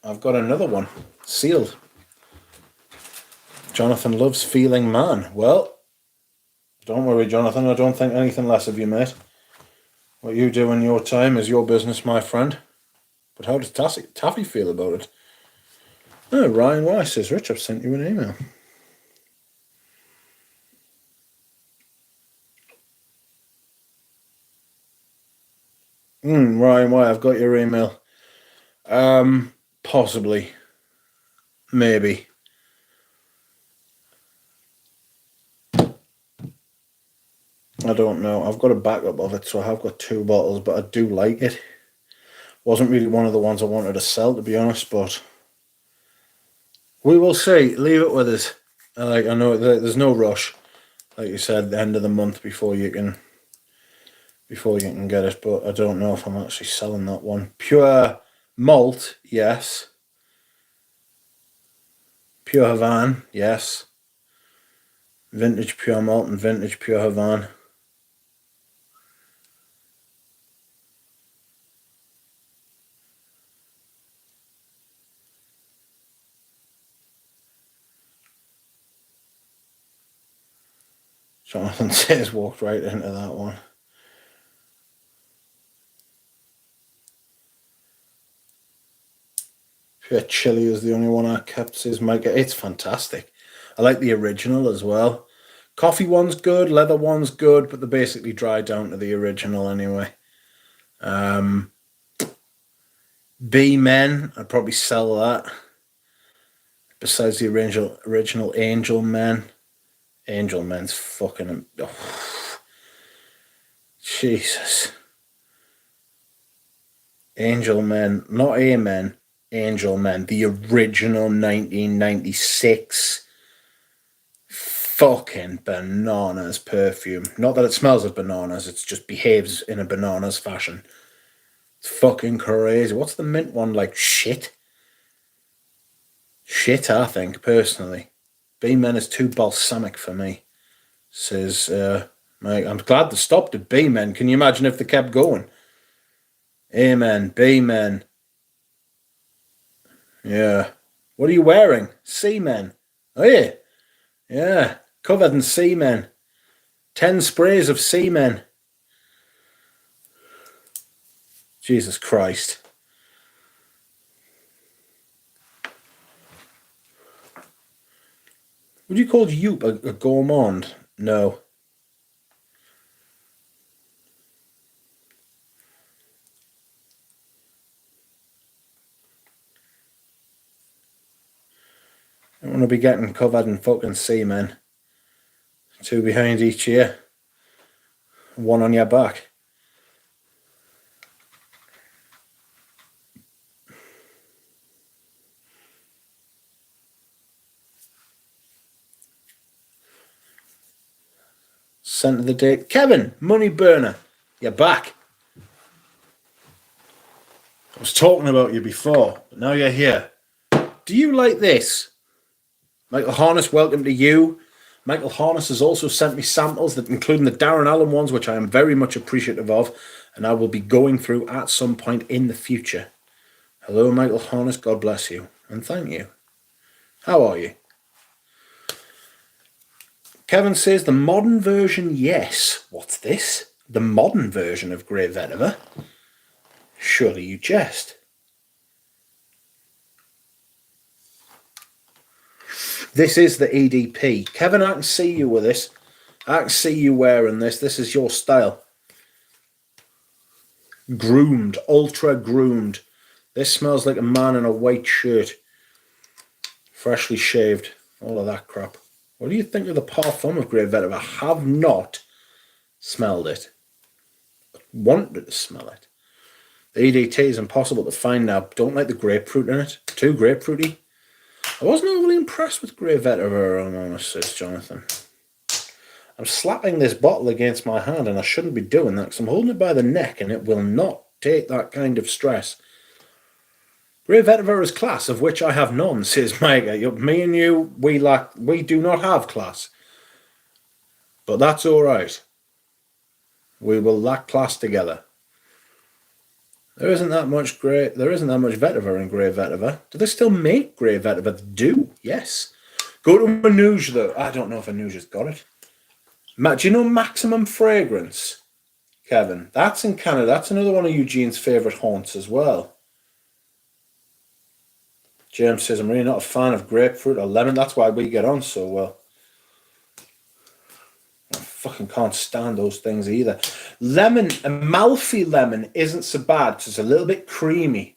I've got another one. Sealed. Jonathan loves Feeling Man. Well, don't worry, Jonathan. I don't think anything less of you, mate. What you do in your time is your business, my friend. But how does Taffy feel about it? Oh, Ryan Weiss says, Rich, I've sent you an email. Ryan, why? I've got your email. Possibly. Maybe. I don't know. I've got a backup of it, so I have got 2 bottles, but I do like it. Wasn't really one of the ones I wanted to sell, to be honest, but we will see. Leave it with us. I know there's no rush, like you said, the end of the month before you can get it, but I don't know if I'm actually selling that one. Pure malt, yes. Pure Havana, yes. Vintage pure malt and vintage pure Havana. Jonathan says walked right into that one. Pure Chili is the only one I kept, says Micah. It's fantastic. I like the original as well. Coffee one's good, leather one's good, but they're basically dry down to the original anyway. B-Men, I'd probably sell that. Besides the original Angel Men. Angel Men's fucking... Oh, Jesus. Angel Men, not Amen. Angel Men, the original 1996 fucking bananas perfume. Not that it smells of bananas, it just behaves in a bananas fashion. It's fucking crazy. What's the mint one like? Shit. Shit, I think, personally. B-Men is too balsamic for me, says Mike. I'm glad they stopped at B-Men. Can you imagine if they kept going? Amen. B-Men. Yeah. What are you wearing? Seamen. Oh, yeah. Yeah. Covered in seamen. 10 sprays of seamen. Jesus Christ. Would you call Yoop a gourmand? No. be getting covered in fucking semen. 2 behind each ear. 1 on your back. Sent of the day. Kevin, money burner. You're back. I was talking about you before, but now you're here. Do you like this? Michael Harness, welcome to you. Michael Harness has also sent me samples, that including the Darren Allen ones, which I am very much appreciative of, and I will be going through at some point in the future. Hello, Michael Harness. God bless you, and thank you. How are you? Kevin says the modern version, yes. What's this? The modern version of Grey Vetiver? Surely you jest. This is the EDP. Kevin, I can see you with this. I can see you wearing this. This is your style. Groomed, ultra groomed. This smells like a man in a white shirt. Freshly shaved. All of that crap. What do you think of the parfum of Grey Vetiver? I have not smelled it. I wanted to smell it. The EDT is impossible to find now. Don't like the grapefruit in it. Too grapefruity. I wasn't overly impressed with Grey Vetiver, I'm honest, says Jonathan. I'm slapping this bottle against my hand, and I shouldn't be doing that because I'm holding it by the neck and it will not take that kind of stress. Grey Vetiver is class, of which I have none, says Micah. Me and you, we do not have class. But that's all right. We will lack class together. There isn't that much vetiver in Grey Vetiver. Do they still make Grey Vetiver? They do, yes. Go to Manouche though. I don't know if Manouche's got it. Do you know Maximum Fragrance, Kevin? That's in Canada. That's another one of Eugene's favourite haunts as well. James says, I'm really not a fan of grapefruit or lemon. That's why we get on so well. I fucking can't stand those things either. Lemon, Amalfi lemon isn't so bad because it's a little bit creamy.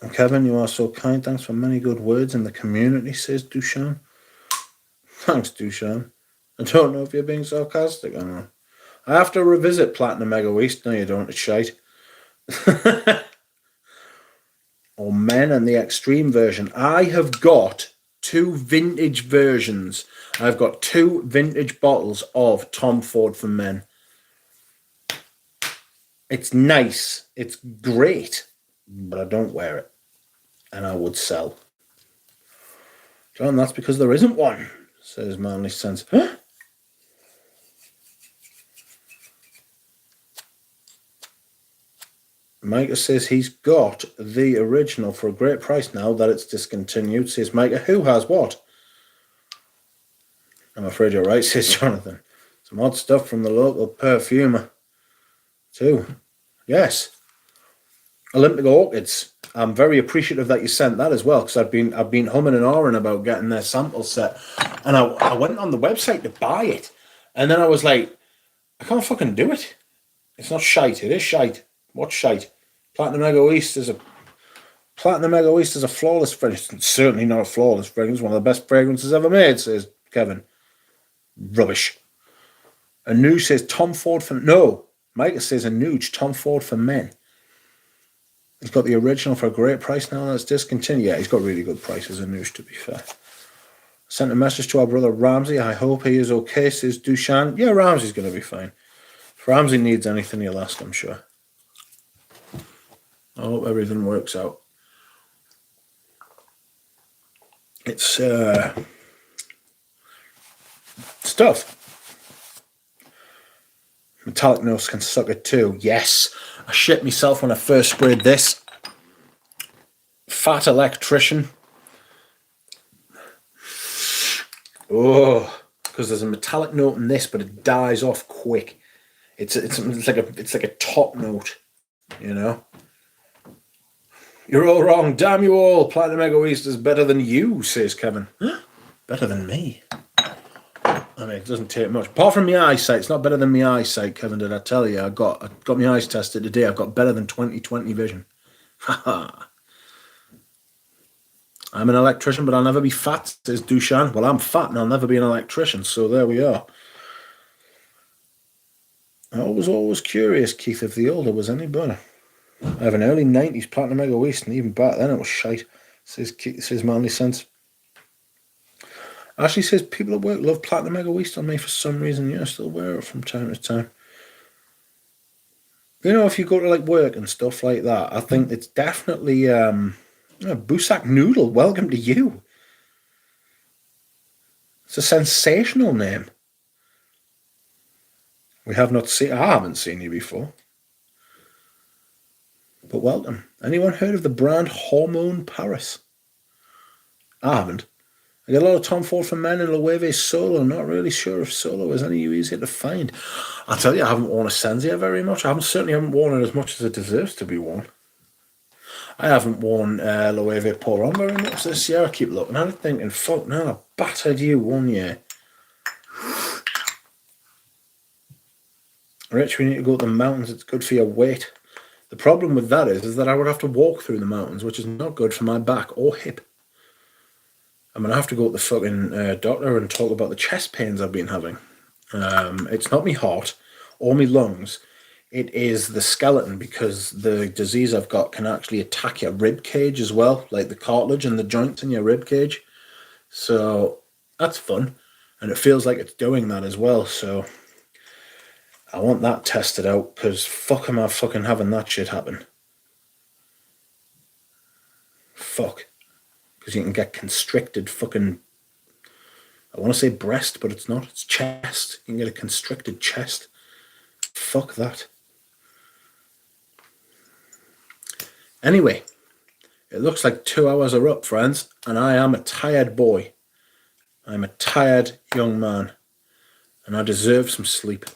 And Kevin, you are so kind. Thanks for many good words in the community, says Dushan. Thanks, Dushan. I don't know if you're being sarcastic or not. I have to revisit Platinum Egoist. No, you don't. It's shite. Or Men and the Extreme version. I have got 2 vintage versions. I've got 2 vintage bottles of Tom Ford for Men. It's nice. It's great. But I don't wear it. And I would sell. John, that's because there isn't one, says Manly Sense. Huh? Micah says he's got the original for a great price now that it's discontinued. Says Micah, who has what? I'm afraid you're right, says Jonathan. Some odd stuff from the local perfumer too. Yes. Olympic Orchids. I'm very appreciative that you sent that as well, because I've been humming and hawing about getting their sample set. And I went on the website to buy it. And then I was like, I can't fucking do it. It's not shite. It is shite. What's shite? Platinum Egoist is a flawless fragrance. It's certainly not a flawless fragrance. One of the best fragrances ever made, says Kevin. Rubbish. Anuj says Tom Ford for... No. Micah says Anuj, Tom Ford for Men. He's got the original for a great price now that's discontinued. Yeah, he's got really good prices, Anuj, to be fair. Sent a message to our brother Ramsey. I hope he is okay, says Dushan. Yeah, Ramsey's going to be fine. If Ramsey needs anything, he'll ask, I'm sure. I hope everything works out. It's stuff. Metallic notes can suck it too. Yes. I shit myself when I first sprayed this. Fat Electrician. Oh, because there's a metallic note in this, but it dies off quick. It's like a top note, you know. You're all wrong. Damn you all. Platinum Egoist is better than you, says Kevin. Better than me. I mean, it doesn't take much. Apart from my eyesight, it's not better than my eyesight, Kevin, did I tell you? I got my eyes tested today. I've got better than 20/20 vision. Haha. I'm an electrician, but I'll never be fat, says Dushan. Well, I'm fat and I'll never be an electrician, so there we are. I was always curious, Keith, if the older was any better. I have an early 90s Platinum Mega Waste, and even back then it was shite, says Manly Sense. Ashley says, people at work love Platinum Mega Waste on me for some reason. Yeah, I still wear it from time to time. You know, if you go to like work and stuff like that, I think it's definitely Busak Noodle, welcome to you. It's a sensational name. I haven't seen you before. But welcome. Anyone heard of the brand Hormone Paris? I haven't. I get a lot of Tom Ford for Men and Loewe Solo. Not really sure if Solo is any easier to find. I'll tell you, I haven't worn a Senzia very much. I certainly haven't worn it as much as it deserves to be worn. I haven't worn Loewe Pour On very much this year. I keep looking at it thinking, fuck no, I battered you one year. Rich, we need to go to the mountains. It's good for your weight. The problem with that is that I would have to walk through the mountains, which is not good for my back or hip. I'm going to have to go to the fucking doctor and talk about the chest pains I've been having. It's not my heart or my lungs. It is the skeleton, because the disease I've got can actually attack your rib cage as well, like the cartilage and the joints in your rib cage. So that's fun. And it feels like it's doing that as well. So I want that tested out, because fuck am I fucking having that shit happen. Fuck. Because you can get constricted fucking, I want to say breast, but it's not. It's chest. You can get a constricted chest. Fuck that. Anyway, it looks like 2 hours are up, friends, and I am a tired boy. I'm a tired young man, and I deserve some sleep.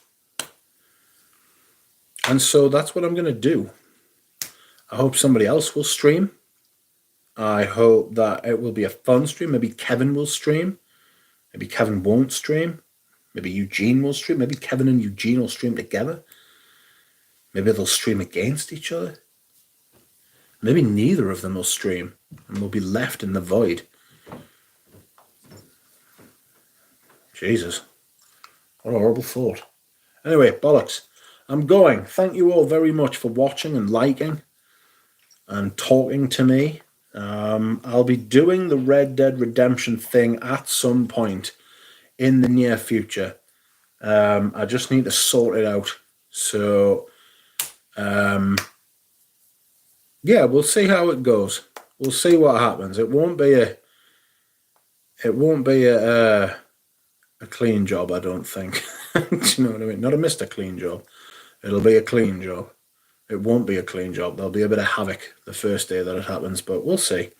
And so that's what I'm going to do. I hope somebody else will stream. I hope that it will be a fun stream. Maybe Kevin will stream. Maybe Kevin won't stream. Maybe Eugene will stream. Maybe Kevin and Eugene will stream together. Maybe they'll stream against each other. Maybe neither of them will stream, and we'll be left in the void. Jesus. What a horrible thought. Anyway, bollocks. I'm going. Thank you all very much for watching and liking and talking to me. I'll be doing the Red Dead Redemption thing at some point in the near future. I just need to sort it out. So, yeah, we'll see how it goes. We'll see what happens. It won't be a clean job, I don't think. Do you know what I mean? Not a Mr. Clean job. It'll be a clean job. It won't be a clean job. There'll be a bit of havoc the first day that it happens, but we'll see.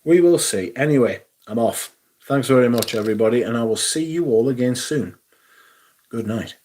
We will see. Anyway, I'm off. Thanks very much, everybody, and I will see you all again soon. Good night.